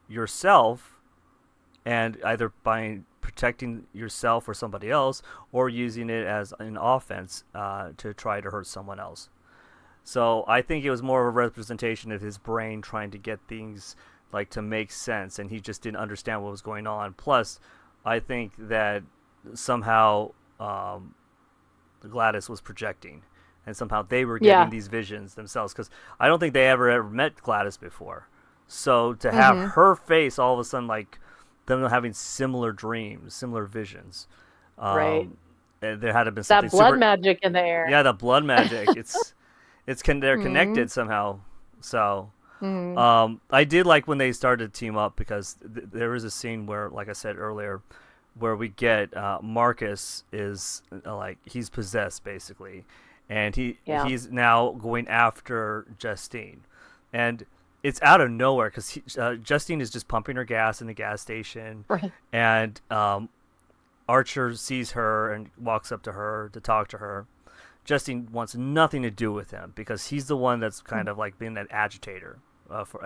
yourself, and either by protecting yourself or somebody else, or using it as an offense to try to hurt someone else. So I think it was more of a representation of his brain trying to get things like to make sense, and he just didn't understand what was going on. Plus, I think that somehow Gladys was projecting, and somehow they were getting Yeah. these visions themselves. Because I don't think they ever met Gladys before. So to have Hmm. her face all of a sudden, like them having similar dreams, similar visions, Right. um, there had to have been something That blood super. magic in the air. Yeah, the blood magic. They're Hmm. connected somehow. So Hmm. I did like when they started to team up, because there is a scene where, like I said earlier, where we get Marcus is like he's possessed basically, and Yeah. he's now going after Justine, and it's out of nowhere because Justine is just pumping her gas in the gas station, Right. and Archer sees her and walks up to her to talk to her. Justine wants nothing to do with him because he's the one that's kind of like being that agitator for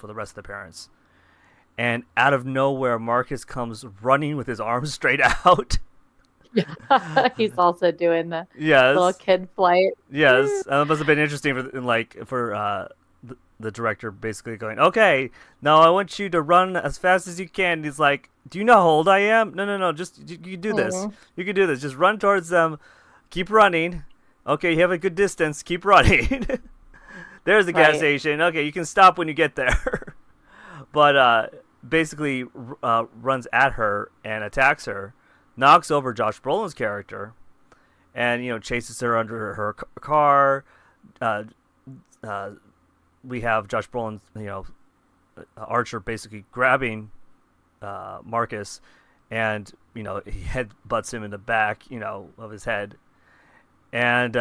the rest of the parents. And out of nowhere, Marcus comes running with his arms straight out. Yeah. He's also doing the little Yes, kid flight. yes, that must have been interesting for the director basically going, okay, now I want you to run as fast as you can. And he's like, do you know how old I am? No, no, no, just you can do this. Hmm. You can do this. Just run towards them. Keep running. Okay, you have a good distance. Keep running. There's the gas Right. station. Okay, you can stop when you get there. But basically runs at her and attacks her, knocks over Josh Brolin's character, and chases her under her car. Uh, uh, we have Josh Brolin, Archer basically grabbing Marcus, and he head butts him in the back, of his head, and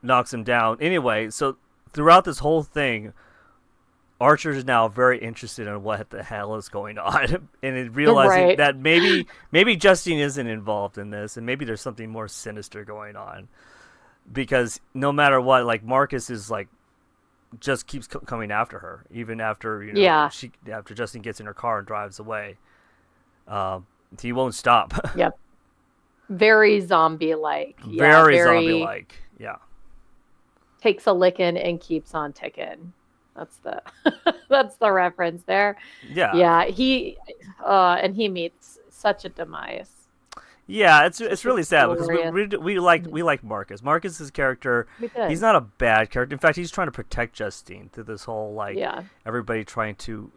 knocks him down. Anyway, so throughout this whole thing, Archer is now very interested in what the hell is going on, and realizing Right. that maybe Justine isn't involved in this, and maybe there's something more sinister going on. Because no matter what, like Marcus is like just keeps coming after her, even after Yeah. after Justine gets in her car and drives away. Um, he won't stop. Yep. Very zombie like. Yeah. Very zombie Very like. Yeah. takes a licking and keeps on ticking. That's the that's the reference there. Yeah. Yeah, and he meets such a demise. Yeah, it's Such a really sad because glorious. we like Marcus. Marcus's character, We he's did. not a bad character. In fact, he's trying to protect Justine through this whole like Yeah. everybody trying to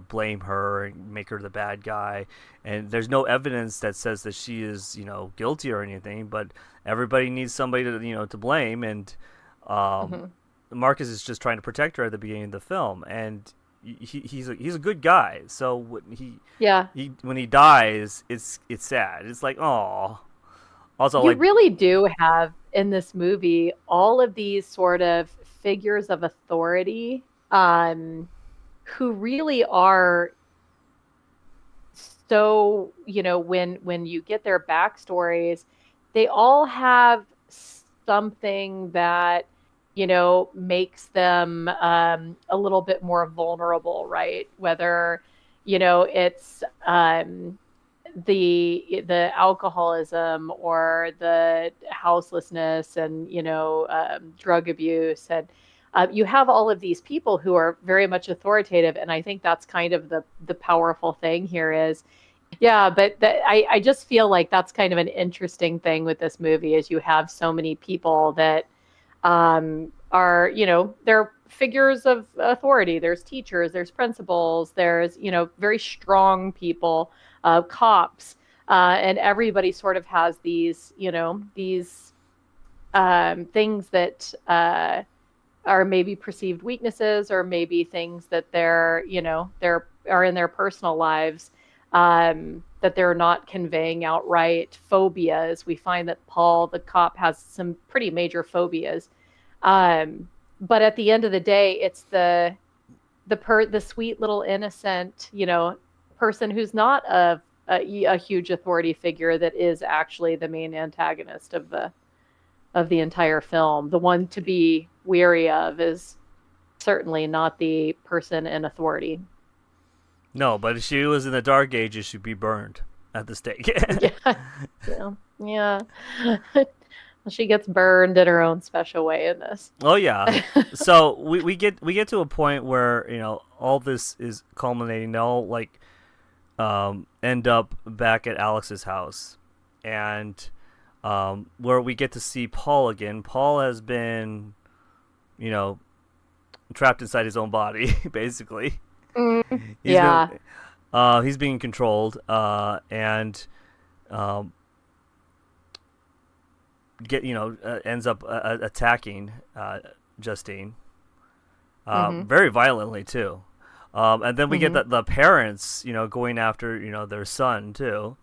blame her and make her the bad guy. And there's no evidence that says that she is guilty or anything, but everybody needs somebody to to blame. And Um, Hmm. Marcus is just trying to protect her at the beginning of the film, and he's a good guy. So Yeah. when he dies, it's sad. It's like, oh. Also, You like, really do have in this movie all of these sort of figures of authority, who really are so, when you get their backstories, they all have something that, makes them a little bit more vulnerable, right? Whether, it's the alcoholism or the houselessness and drug abuse, and you have all of these people who are very much authoritative, and I think that's kind of the powerful thing here is, yeah, but I just feel like that's kind of an interesting thing with this movie is you have so many people that are, they're figures of authority. There's teachers, there's principals, there's, very strong people, cops, and everybody sort of has these, these things that are maybe perceived weaknesses or maybe things that they're are in their personal lives, that they're not conveying outright. Phobias. We find that Paul, the cop, has some pretty major phobias. But at the end of the day, it's the sweet little innocent, person who's not a huge authority figure that is actually the main antagonist of the entire film. The one to be weary of is certainly not the person in authority. no, but if she was in the Dark Ages, she'd be burned at the stake. Yeah, yeah, yeah. She gets burned in her own special way in this. Oh yeah. So we get to a point where all this is culminating. They all like end up back at Alex's house, and where we get to see Paul again. Paul has been, you know, trapped inside his own body, basically. He's Yeah. been he's being controlled, and um, ends up attacking Justine, Hmm. very violently too. And then we get Hmm. the parents, going after their son too.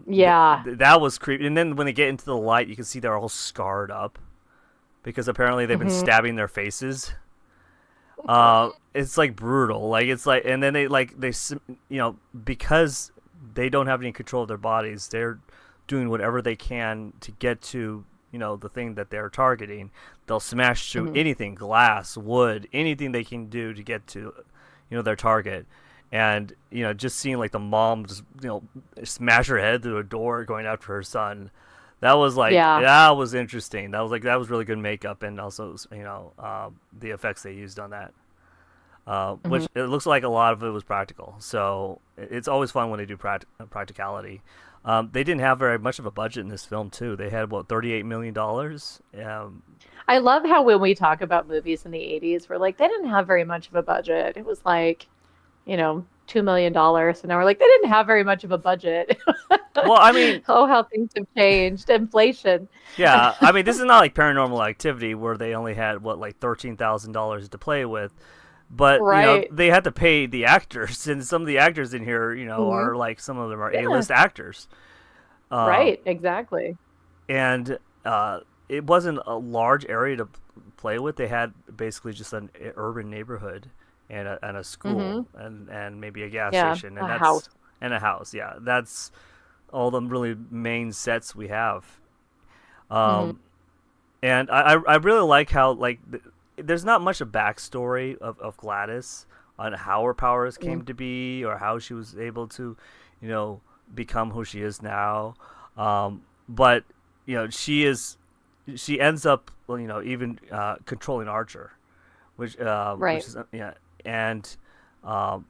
Yeah. That was creepy. And then when they get into the light, you can see they're all scarred up because apparently they've been Hmm. stabbing their faces. It's like brutal. Like it's like, and then because they don't have any control of their bodies, they're doing whatever they can to get to the thing that they're targeting. They'll smash through Hmm. anything, glass, wood, anything they can do to get to their target. And just seeing like the mom just smash her head through a door going after her son, Yeah. that was interesting. That was really good makeup, and also the effects they used on that. Hmm. Which it looks like a lot of it was practical. So it's always fun when they do practicality. They didn't have very much of a budget in this film too. They had about $38 million. I love how when we talk about movies in the 80s, we're like, they didn't have very much of a budget. It was like, $2 million. And now we're like, they didn't have very much of a budget. Well, I mean, Oh, how things have changed. Inflation. yeah, I mean, this is not like Paranormal Activity where they only had what like $13,000 to play with, but Right. they had to pay the actors, and some of the actors in here, Hmm. are like some of them are Yeah. A-list actors. Um, Right. Exactly. and it wasn't a large area to play with. They had basically just an urban neighborhood and a school Hmm. and maybe a gas Yeah. station, A and house. a house. Yeah, that's all the really main sets we have. Hmm. Um, and I really like how there's not much of backstory of Gladys on how her powers Hmm. came to be or how she was able to, you know, become who she is now. But she ends up even controlling Archer, which Right. is yeah, and um,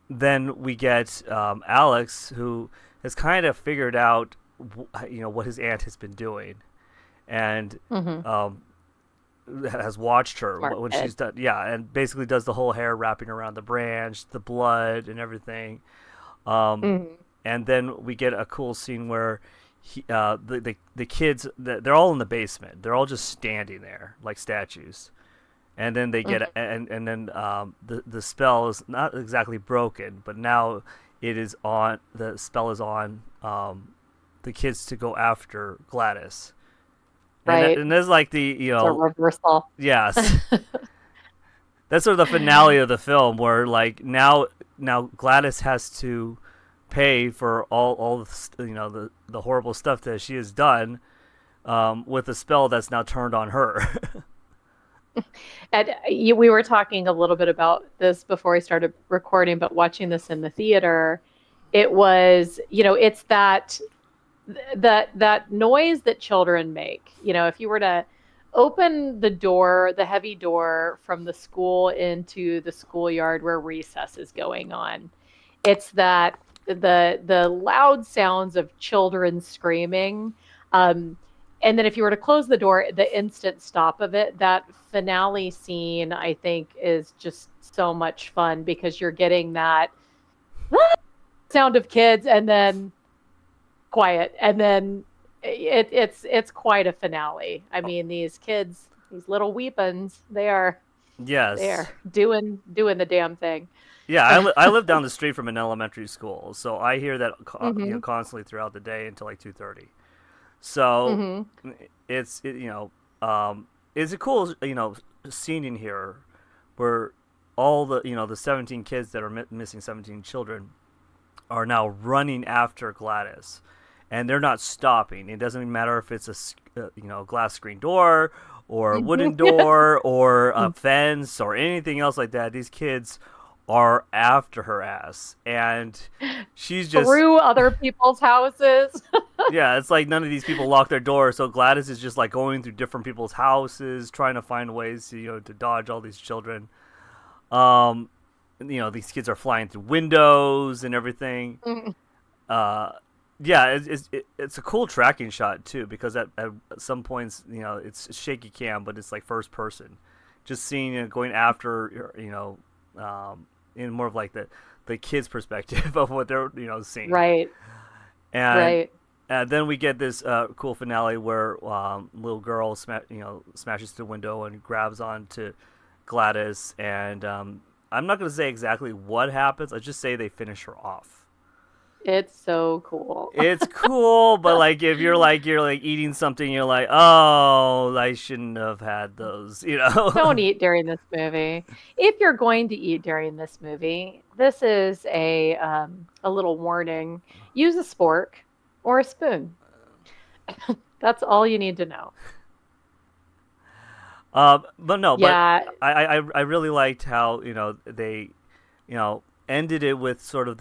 then we get Alex, who has kind of figured out what his aunt has been doing, and Hmm. um, has watched her Smart when kid. she's done, yeah, and basically does the whole hair wrapping around the branch, the blood, and everything. Um, Hmm. and then we get a cool scene where the kids, they're all in the basement. They're all just standing there like statues. And then they get Mhm. and then the spell is not exactly broken, but now it is on. The spell is on the kids to go after Gladys. Right. And there's like the It's a reversal. yes, that's sort of the finale of the film where like now Gladys has to pay for all the horrible stuff that she has done with a spell that's now turned on her. And we were talking a little bit about this before I started recording, but watching this in the theater, it was, it's that noise that children make. If you were to open the door, the heavy door from the school into the schoolyard where recess is going on, it's that the loud sounds of children screaming. And then if you were to close the door, the instant stop of it, that finale scene, I think, is just so much fun because you're getting that sound of kids and then quiet, and then it's quite a finale. I mean, these kids, these little weepons, they are Yes. doing the damn thing. Yeah, I live down the street from an elementary school, so I hear that Hmm. constantly throughout the day until like 2:30. So Hmm. it's a cool scene in here where all the 17 kids that are missing 17 children are now running after Gladys, and they're not stopping. It doesn't matter if it's a glass screen door or a wooden door or a fence or anything else like that. These kids are after her ass, and she's just Through other people's houses. yeah. It's like none of these people lock their doors, so Gladys is just like going through different people's houses, trying to find ways to to dodge all these children. Um, these kids are flying through windows and everything. Uh, yeah, it's a cool tracking shot too because at some points it's shaky cam, but it's like first person, just seeing going after in more of like the kids' perspective of what they're seeing, Right, and right. then we get this cool finale where little girl smashes through the window and grabs onto Gladys, and I'm not going to say exactly what happens. I just say they finish her off. It's so cool. It's cool, but like if you're like eating something, you're like, oh, I shouldn't have had those. Don't eat during this movie. If you're going to eat during this movie, this is a little warning. Use a spork or a spoon. That's all you need to know. But no, but Yeah. I really liked how they ended it with sort of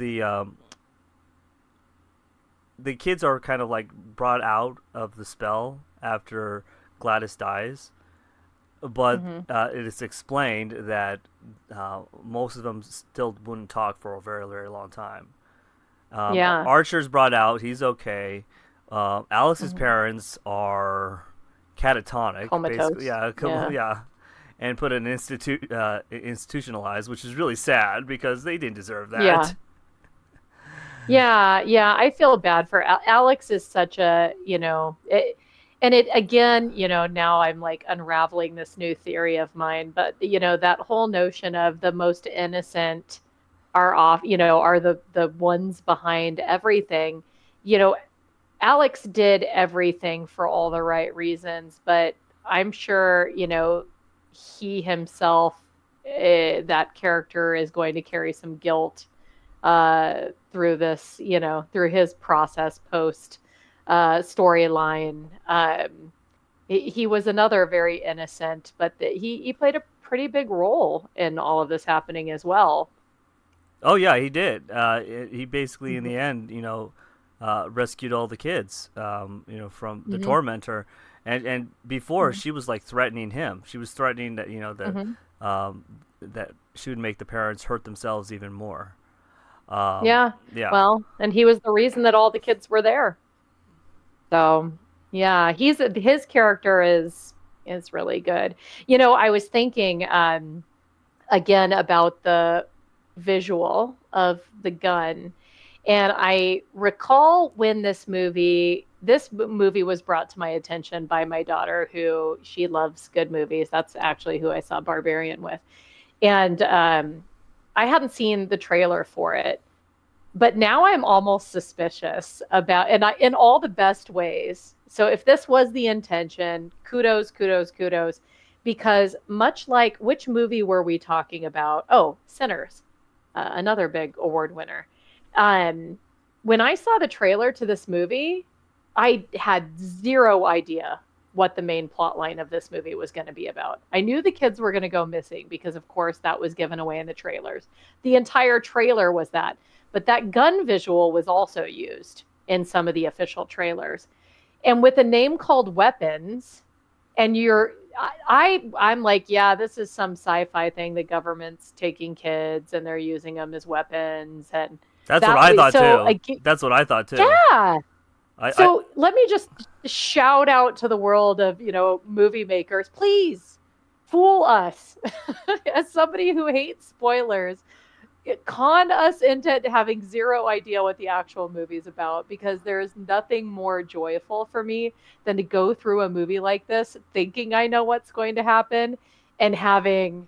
the kids are kind of like brought out of the spell after Gladys dies, but Hmm. it is explained that most of them still wouldn't talk for a very, very long time. Yeah. Archer's brought out; he's okay. Alice's Hmm. parents are catatonic, basically. Comatose. Yeah, Yeah. yeah, and put in institutionalized, which is really sad because they didn't deserve Yeah. that. Yeah, yeah, I feel bad for Alex is such and it again, now I'm like unraveling this new theory of mine, but that whole notion of the most innocent are off, are the ones behind everything. You know, Alex did everything for all the right reasons, but I'm sure, he himself, that character is going to carry some guilt through this, through his process post storyline. He was another very innocent, but he played a pretty big role in all of this happening as well. Oh yeah, he did. He basically, in Hmm. the end, rescued all the kids, from the Hmm. tormentor, and before Hmm. she was like threatening him. She was threatening that Hmm. that she would make the parents hurt themselves even more. Um, Yeah. yeah. Well, and he was the reason that all the kids were there. So yeah, his character is really good. I was thinking again about the visual of the gun. And I recall when this movie this movie was brought to my attention by my daughter, who she loves good movies. That's actually who I saw Barbarian with. And I hadn't seen the trailer for it, but now I'm almost suspicious about, and in all the best ways. So if this was the intention, kudos, kudos, kudos, because much like, which movie were we talking about? Oh, Sinners, another big award winner. Um, when I saw the trailer to this movie, I had zero idea what the main plot line of this movie was going to be about. I knew the kids were going to go missing because, of course, that was given away in the trailers. The entire trailer was that. But that gun visual was also used in some of the official trailers. And with a name called Weapons, and I'm like, yeah, this is some sci-fi thing. The government's taking kids and they're using them as weapons, and That's what that I way. thought So too. That's what I thought too. yeah. I So let me just shout out to the world of, movie makers. Please fool us. As somebody who hates spoilers, con us into having zero idea what the actual movie's about, because there's nothing more joyful for me than to go through a movie like this thinking I know what's going to happen and having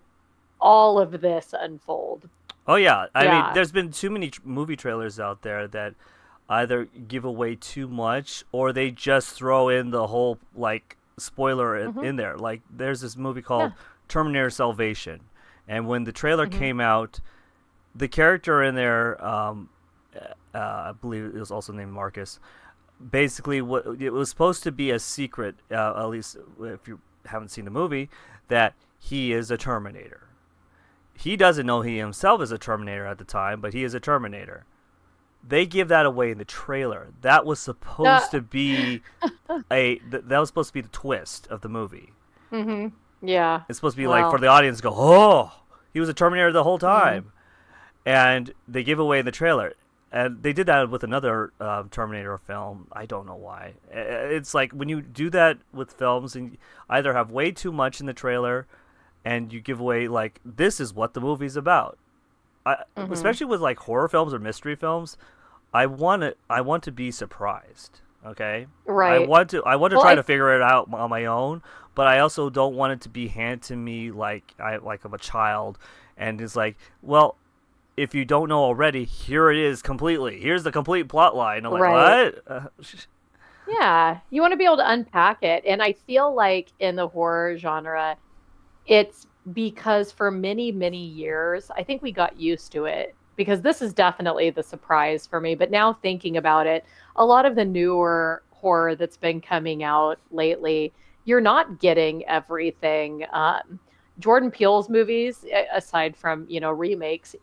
all of this unfold. Oh yeah, I mean, Yeah. there's been too many movie trailers out there that either give away too much or they just throw in the whole like spoiler Mm-hmm. in there. Like there's this movie Yeah. called Terminator Salvation, and when the trailer Mm-hmm. came out, the character in there, I believe it was also named Marcus. Basically, what it was supposed to be a secret, at least if you haven't seen the movie, that he is a Terminator. He doesn't know he himself is a Terminator at the time, but he is a Terminator. They give that away in the trailer. That was supposed to be that was supposed to be the twist of the movie. Mm-hmm. Yeah. It's supposed to be like for Well. the audience to go, "Oh, he was a Terminator the whole Mm. time." And they give away in the trailer. And they did that with another Terminator film. I don't know why. It's like when you do that with films and either have way too much in the trailer and you give away like this is what the movie's about. Mm-hmm. Especially with like horror films or mystery films, I want to be surprised. Okay, Right. I want to Well, try to figure it out on my own, but I also don't want it to be handed to me like I'm a child, and it's like, well, if you don't know already, here it is completely. Here's the complete plot line. I'm like, right. what? Yeah. You want to be able to unpack it. And I feel like in the horror genre, it's because for many, many years, I think we got used to it, because this is definitely the surprise for me. But now thinking about it, a lot of the newer horror that's been coming out lately, you're not getting everything. Jordan Peele's movies, aside from, remakes,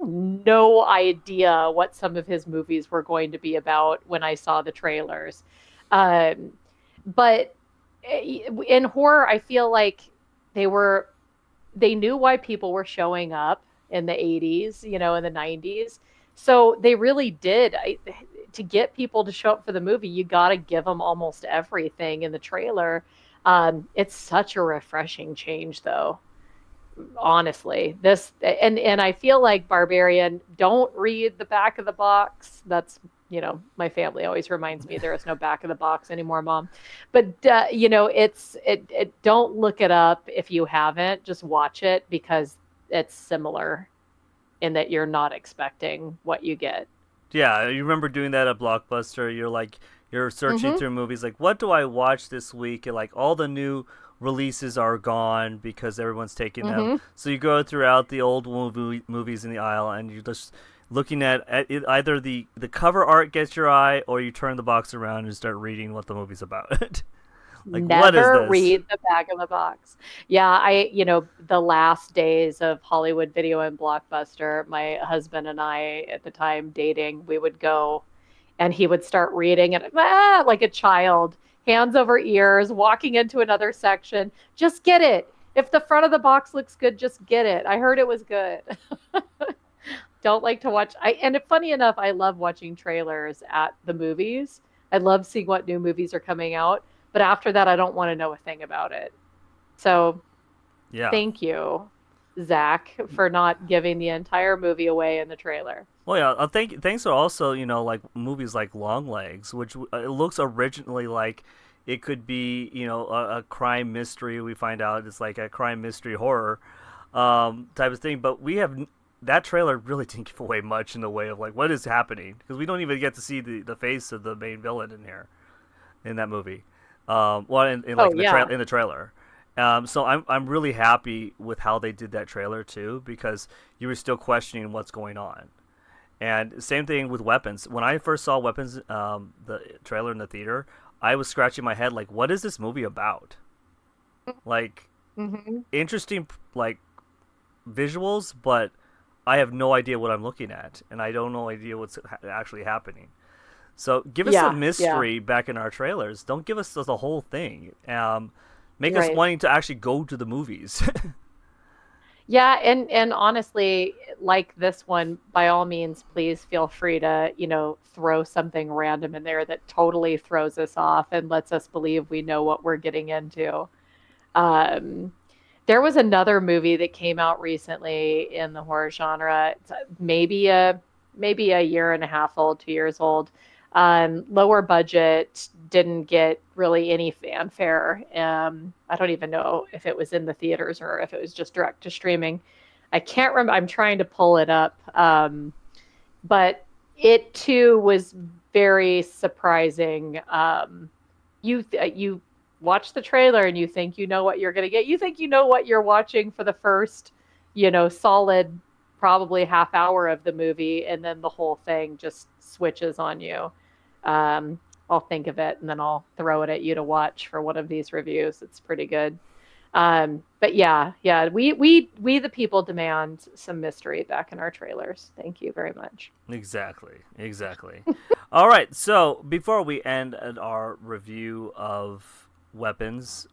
no idea what some of his movies were going to be about when I saw the trailers. Um, but in horror, I feel like they were they knew why people were showing up in the 80s, in the 90s. So they really did. To get people to show up for the movie, you got to give them almost everything in the trailer. It's such a refreshing change, though. Honestly, this and I feel like Barbarian, don't read the back of the box. That's, my family always reminds me there is no back of the box anymore, Mom. But it don't look it up if you haven't. Just watch it, because it's similar in that you're not expecting what you get. Yeah, you remember doing that at Blockbuster? You're searching Mm-hmm. through movies like what do I watch this week? And like all the new releases are gone because everyone's taking them. Mm-hmm. So you go throughout the old movies in the aisle and you're just looking at it, either the cover art gets your eye or you turn the box around and start reading what the movie's about. Like what is Never this? read the back of the box. Yeah, the last days of Hollywood Video and Blockbuster, my husband and I at the time dating, we would go and he would start reading and like a child, hands over ears, walking into another section. Just get it. If the front of the box looks good, just get it. I heard it was good. Don't like to watch. And funny enough, I love watching trailers at the movies. I love seeing what new movies are coming out. But after that, I don't want to know a thing about it. So Yeah. thank you. Zach, for not giving the entire movie away in the trailer. Well, yeah, thanks are also, like movies like Long Legs, which it looks originally like it could be, a crime mystery. We find out it's like a crime mystery horror type of thing, but that trailer really didn't give away much in the way of like what is happening, because we don't even get to see the face of the main villain in here in that movie. Well, in like Oh yeah. in the trailer. So I'm really happy with how they did that trailer too, because you were still questioning what's going on. And same thing with Weapons. When I first saw Weapons, the trailer in the theater, I was scratching my head like, what is this movie about? Like, Hmm. interesting like visuals, but I have no idea what I'm looking at, and I don't know idea what's actually happening. So give us Yeah, some yeah, mystery back in our trailers. Don't give us the whole thing. Make us right. wanting to actually go to the movies. Yeah, and honestly, like this one, by all means, please feel free to, throw something random in there that totally throws us off and lets us believe we know what we're getting into. Um, there was another movie that came out recently in the horror genre. It's maybe a year and a half old, 2 years old. Lower budget, didn't get really any fanfare. I don't even know if it was in the theaters or if it was just direct to streaming. I can't remember. I'm trying to pull it up. But it too was very surprising. You watch the trailer and you think you know what you're going to get. You think you know what you're watching for the first, solid probably half hour of the movie, and then the whole thing just switches on you. I'll think of it and then I'll throw it at you to watch for one of these reviews. It's pretty good. But yeah, yeah, we the people demand some mystery back in our trailers. Thank you very much. Exactly, exactly. All right, so before we end our review of Weapons,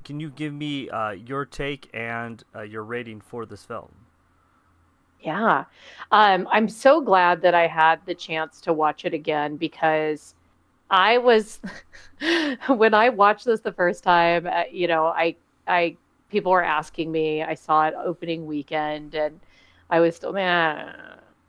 can you give me your take and your rating for this film? Yeah. I'm so glad that I had the chance to watch it again because I was when I watched this the first time, I people were asking me. I saw it opening weekend, and I was still, man,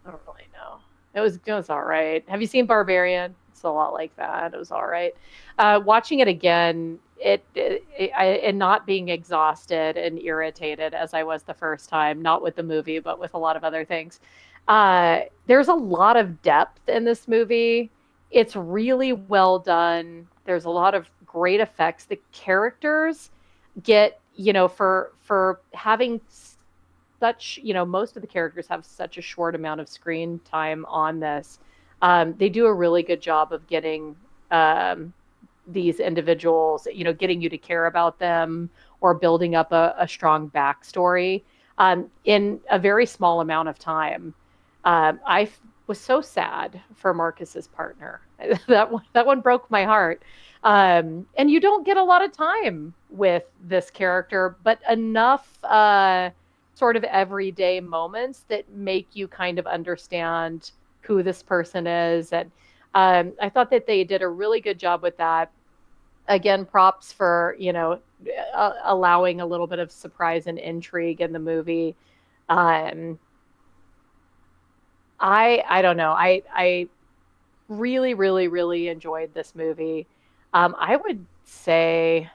I don't really know. It was all right. Have you seen Barbarian? It's a lot like that. It was all right. Watching it again, and not being exhausted and irritated as I was the first time, not with the movie, but with a lot of other things. There's a lot of depth in this movie. It's really well done. There's a lot of great effects. The characters get, for having such, most of the characters have such a short amount of screen time on this. They do a really good job of getting these individuals, getting you to care about them or building up a strong backstory in a very small amount of time. I was so sad for Marcus's partner. That one broke my heart. And you don't get a lot of time with this character, but enough sort of everyday moments that make you kind of understand who this person is. And I thought that they did a really good job with that. Again, props for allowing a little bit of surprise and intrigue in the movie. Um, I don't know. I really, really, really enjoyed this movie. I would say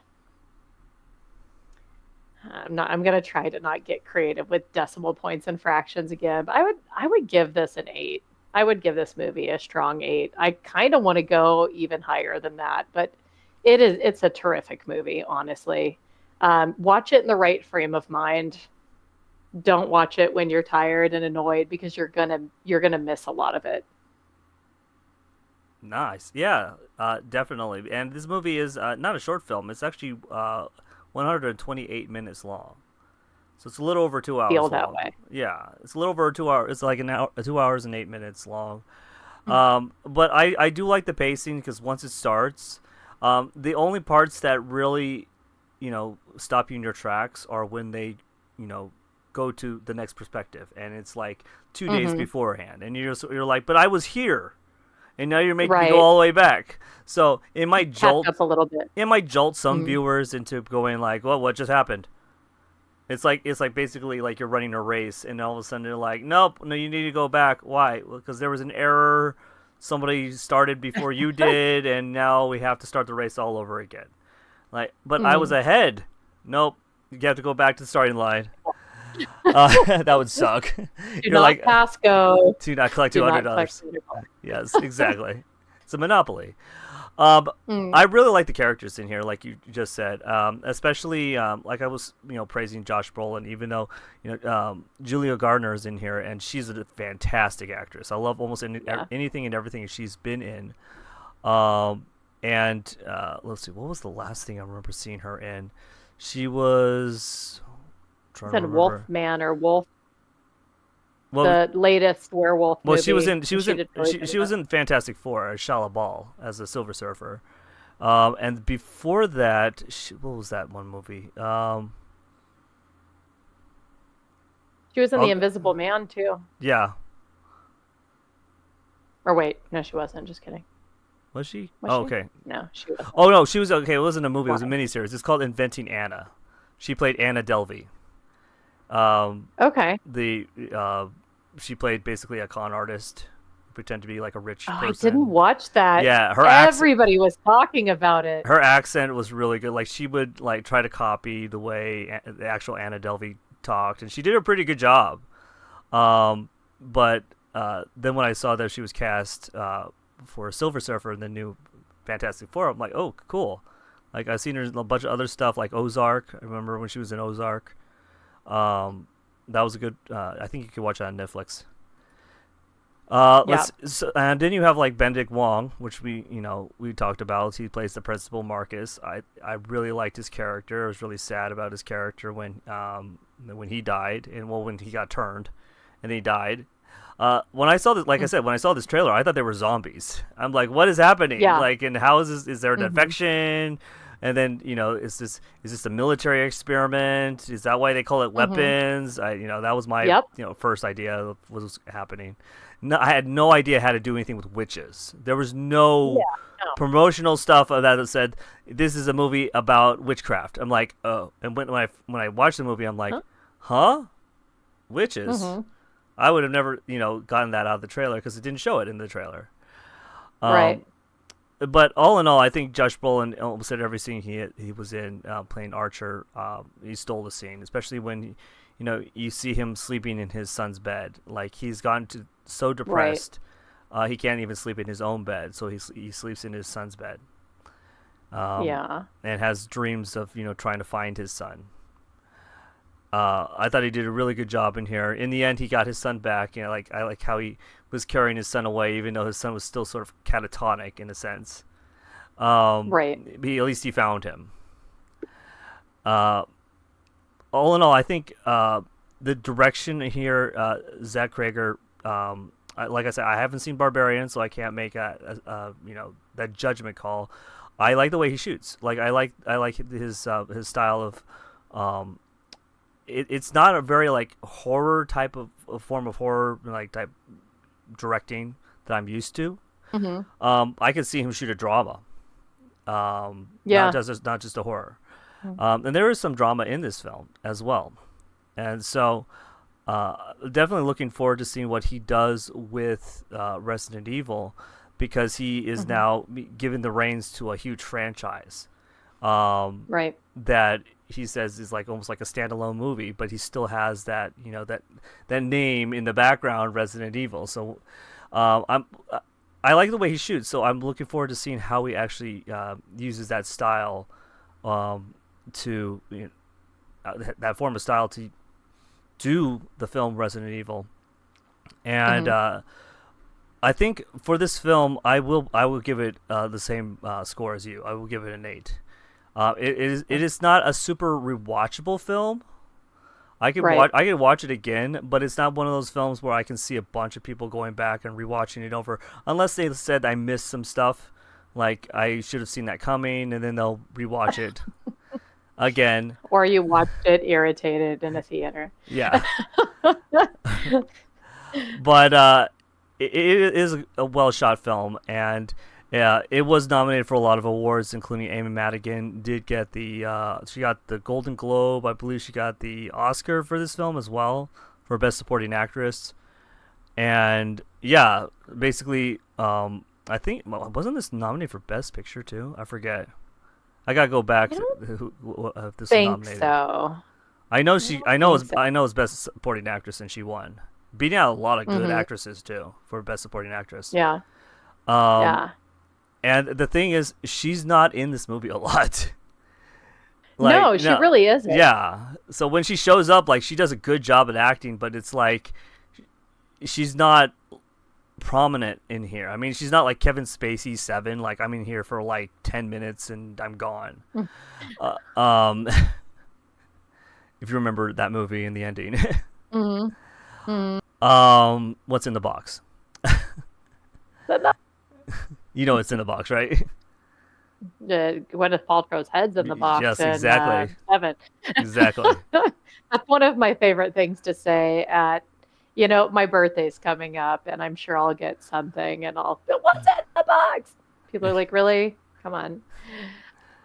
I'm gonna try to not get creative with decimal points and fractions again, but I would give this an 8. I would give this movie a strong 8. I kind of want to go even higher than that, but it's a terrific movie, honestly. Watch it in the right frame of mind. Don't watch it when you're tired and annoyed because you're gonna miss a lot of it. Nice. Yeah, definitely. And this movie is not a short film. It's actually 128 minutes long. So it's a little over 2 hours Feel that long. way. Yeah, it's a little over 2 hours. It's like an hour, 2 hours and 8 minutes long. But I do like the pacing because once it starts, the only parts that really, stop you in your tracks are when they, you know, go to the next perspective, and it's like 2 days Hmm. beforehand, and you're like, but I was here, and now you're making me go Right. all the way back. So Catch up a little bit. it might jolt some Mm. viewers into going like, well, what just happened? It's like basically like you're running a race, and all of a sudden they're like, nope, no, you need to go back. Why? Well, because there was an error. Somebody started before you did, and now we have to start the race all over again. Like, but I was ahead. Nope, you have to go back to the starting line. That would suck. Do You're not like, pass go. do not collect Do not $200. collect Yes, exactly. It's a monopoly. I really like the characters in here, like you just said. Especially like I was, praising Josh Brolin, even though Julia Gardner is in here, and she's a fantastic actress. I love almost anything and everything she's been in. And let's see, what was the last thing I remember seeing her in? She was. In Wolfman or Wolf. Well, the latest werewolf movie. Well, she was in Fantastic Four as Shala Ball as a Silver Surfer, and before that, what was that one movie? She was in The Invisible Man too. Yeah. Or wait, no, she wasn't. Just kidding. Was she? Was she? Okay. No, she wasn't. Oh no, she was okay. It wasn't a movie. It was a miniseries. It's called Inventing Anna. She played Anna Delvey. Okay. She played basically a con artist, pretend to be like a rich person. I didn't watch that. Yeah, everybody was talking about it. Her accent was really good. Like she would like try to copy the way the actual Anna Delvey talked, and she did a pretty good job. But then when I saw that she was cast for Silver Surfer in the new Fantastic Four, I'm like, oh, cool. Like I've seen her in a bunch of other stuff, like Ozark. I remember when she was in Ozark. That was a good. I think you could watch that on Netflix. And then you have like Benedict Wong, which we talked about. He plays the principal Marcus. I really liked his character. I was really sad about his character when he died, and when he got turned, and then he died. When I saw this, like I said, when I saw this trailer, I thought they were zombies. I'm like, what is happening? Yeah. Like, and how is this? Is there an infection? And then, is this a military experiment? Is that why they call it weapons? That was my first idea of what was happening. No, I had no idea how to do anything with witches. There was no promotional stuff that said this is a movie about witchcraft. I'm like, oh. And when I watched the movie, I'm like, huh? Witches? I would have never gotten that out of the trailer because it didn't show it in the trailer. Right. But all in all, I think Josh Brolin almost said every scene he was in playing Archer. He stole the scene, especially when you see him sleeping in his son's bed. Like he's gotten so depressed, he can't even sleep in his own bed, so he sleeps in his son's bed. And has dreams of trying to find his son. I thought he did a really good job in here. In the end, he got his son back. I like how he was carrying his son away, even though his son was still sort of catatonic in a sense. Right. At least he found him. All in all, I think the direction here, Zach Cregger. Like I said, I haven't seen Barbarian, so I can't make that judgment call. I like the way he shoots. Like I like his style of. It's not a very like horror type of form of horror like type directing that I'm used to. I could see him shoot a drama. Not just a horror. And there is some drama in this film as well. And so definitely looking forward to seeing what he does with Resident Evil, because he is now given the reins to a huge franchise. Right. That he says is like almost like a standalone movie, but he still has that that name in the background, Resident Evil. So I like the way he shoots. So I'm looking forward to seeing how he actually uses that style to that form of style to do the film Resident Evil. And I think for this film, I will give it the same score as you. I will give it an 8. It is not a super rewatchable film. I can watch it again, but it's not one of those films where I can see a bunch of people going back and rewatching it over, unless they said I missed some stuff, like I should have seen that coming, and then they'll rewatch it again. Or you watched it irritated in a theater. Yeah. But it is a well shot film, and Yeah, it was nominated for a lot of awards, including Amy Madigan did get she got the Golden Globe. I believe she got the Oscar for this film as well for Best Supporting Actress. And yeah, basically, I think wasn't this nominated for Best Picture too? I forget. I gotta go back I to don't if this was think nominated. so. I know I she. don't think so. I know it's Best Supporting Actress, and she won, beating out a lot of good Hmm. actresses too for Best Supporting Actress. Yeah, Um, yeah. and the thing is, she's not in this movie a lot. Like, No, she no, really isn't. yeah. So when she shows up, like, she does a good job at acting, but it's like she's not prominent in here. I mean, she's not like Kevin Spacey Seven. Like, I'm in here for like 10 minutes and I'm gone. Uh, um, if you remember that movie and the ending. Mm-hmm. Mm-hmm. What's in the box? But not You know what's in the box, right? Gwyneth Paltrow's head's in the box, Yes, and exactly, Evan. exactly. That's one of my favorite things to say at, my birthday's coming up, and I'm sure I'll get something, and but what's in the box? People are like, really? Come on.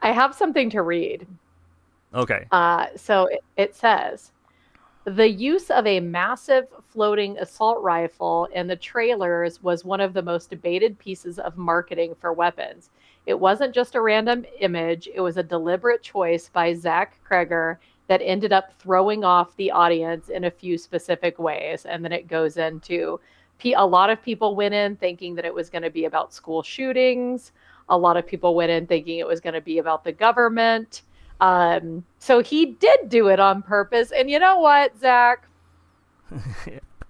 I have something to read. Okay. So it says, the use of a massive floating assault rifle in the trailers was one of the most debated pieces of marketing for weapons. It wasn't just a random image, it was a deliberate choice by Zach Cregger that ended up throwing off the audience in a few specific ways. And then it goes into a lot of people went in thinking that it was going to be about school shootings. A lot of people went in thinking it was going to be about the government. So he did do it on purpose. And you know what, Zach?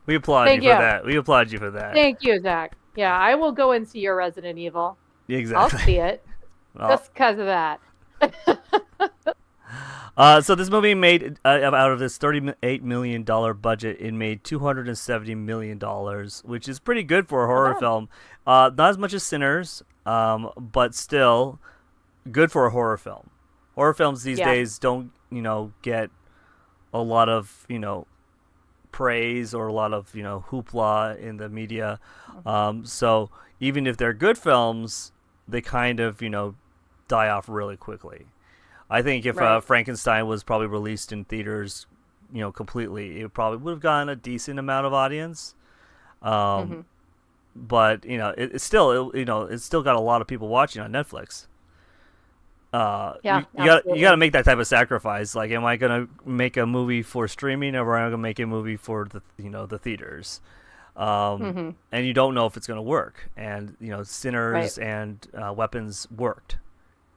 We applaud you Thank for you. that. We applaud you for that. Thank you, Zach. Yeah, I will go and see your Resident Evil. I'll Exactly. see it Well, just because of that. so this movie made out of this $38 million budget, it made $270 million, which is pretty good for a horror Oh, film. Not as much as Sinners, but still good for a horror film. Horror films these yeah. days don't, get a lot of, praise or a lot of, hoopla in the media. So even if they're good films, they kind of, die off really quickly. I think if Right. Frankenstein was probably released in theaters, completely, it probably would have gotten a decent amount of audience. Um, Hmm. but it's still, it's still got a lot of people watching on Netflix. Yeah, You got to absolutely. make that type of sacrifice. Like, am I gonna make a movie for streaming, or am I gonna make a movie for the theaters? Hmm. And you don't know if it's gonna work. And Right. Sinners and Weapons worked,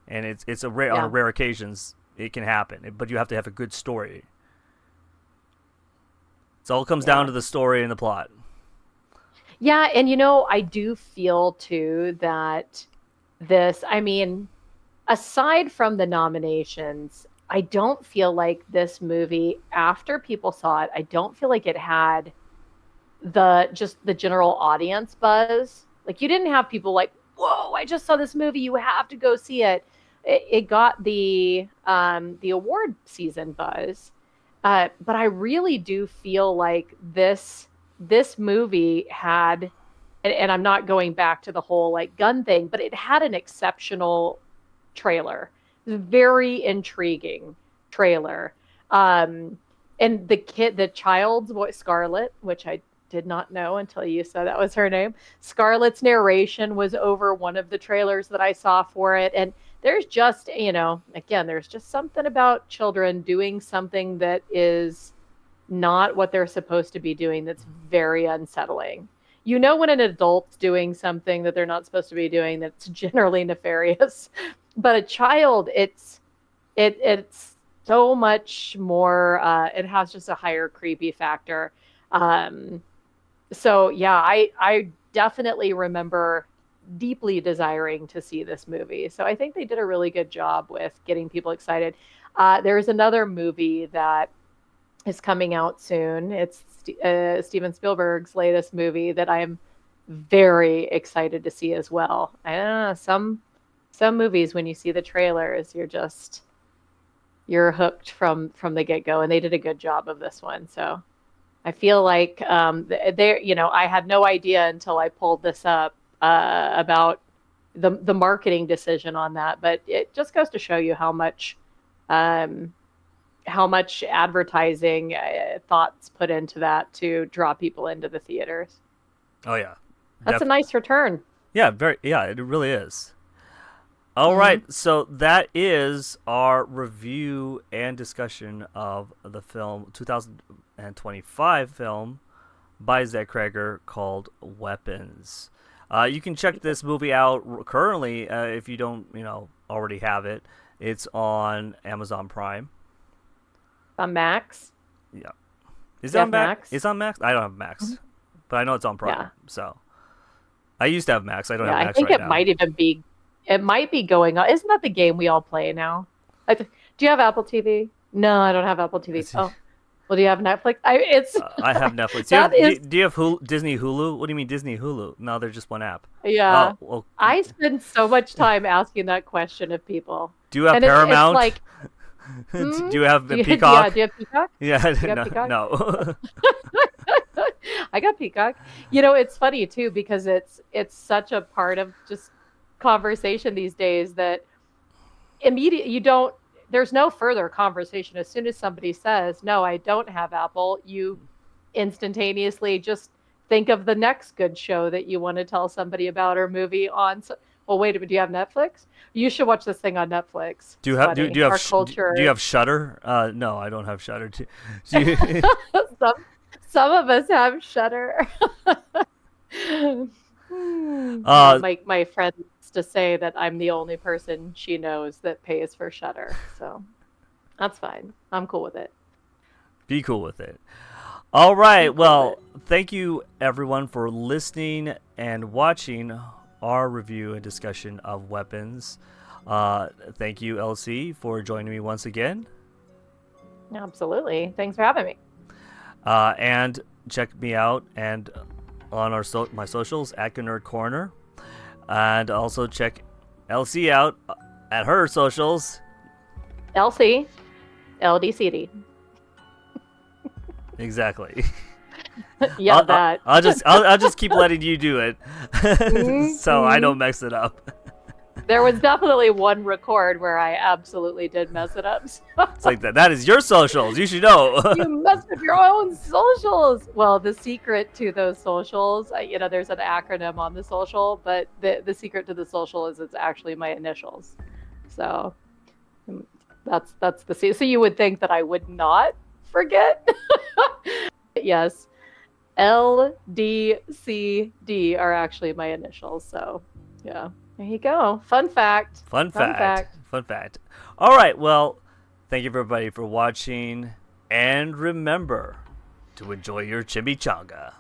and it's a rare on Yeah. rare occasions it can happen, but you have to have a good story. So it all comes down Yeah. to the story and the plot. Yeah. And, I do feel too that I mean, aside from the nominations, I don't feel like this movie, after people saw it, I don't feel like it had the general audience buzz. Like, you didn't have people like, "Whoa, I just saw this movie, you have to go see it." It got the award season buzz. But I really do feel like this movie had, and I'm not going back to the whole like gun thing, but it had an exceptional trailer. Very intriguing trailer. Um, and the child's voice, Scarlett, which I did not know until you said that was her name. Scarlett's narration was over one of the trailers that I saw for it. And there's just, again, there's just something about children doing something that is not what they're supposed to be doing that's very unsettling. When an adult's doing something that they're not supposed to be doing that's generally nefarious. But a child, it's so much more, it has just a higher creepy factor. Um, so yeah, I definitely remember deeply desiring to see this movie. So I think they did a really good job with getting people excited. There's another movie that is coming out soon. It's Steven Spielberg's latest movie that I'm very excited to see as well. I don't know, some movies when you see the trailers, you're hooked from the get go, and they did a good job of this one. So I feel like I had no idea until I pulled this up about the marketing decision on that. But it just goes to show you how much advertising thoughts put into that to draw people into the theaters. Oh yeah, That's a nice return. yeah, it really is. All right, so that is our review and discussion of the film 2025 film by Zach Cregger called Weapons. You can check this movie out currently if you don't, already have it. It's on Amazon Prime. On Max. Yeah. Is it on Max? It's on Max? I don't have Max, but I know it's on Prime. Yeah. So I used to have Max. I don't have Max. I think it might even be. It might be going on. Isn't that the game we all play now? Do you have Apple TV? No, I don't have Apple TV. Oh, well, do you have Netflix? I have Netflix. Do you have Disney Hulu? What do you mean Disney Hulu? No, they're just one app. Yeah. Oh, well, I spend so much time asking that question of people. Do you have Paramount? It's like, do you have Peacock? Do you have Peacock? Yeah, Peacock? No. I got Peacock. It's funny too because it's such a part of just conversation these days that there's no further conversation. As soon as somebody says, no, I don't have Apple, you instantaneously just think of the next good show that you want to tell somebody about or movie on. Well, wait a minute. Do you have Netflix? You should watch this thing on Netflix. Do you have Shudder? No, I don't have Shudder. Some of us have Shudder. My friend used to say that I'm the only person she knows that pays for Shudder, so that's fine. I'm cool with it. Be cool with it. All right. Well, thank you everyone for listening and watching our review and discussion of Weapons. Thank you, LC, for joining me once again. Absolutely. Thanks for having me. And check me out and on my socials at Nerd Corner, and also check LC out at her socials. LC, LDCD. Exactly. Yeah, I'll just keep letting you do it, so I don't mess it up. There was definitely one record where I absolutely did mess it up. It's like that. That is your socials. You should know. You messed up your own socials. Well, the secret to those socials, there's an acronym on the social, but the secret to the social is it's actually my initials. So that's the secret. So you would think that I would not forget. Yes. L, D, C, D are actually my initials. So yeah. There you go. Fun fact. Fun fact. All right. Well, thank you everybody for watching. And remember to enjoy your chimichanga.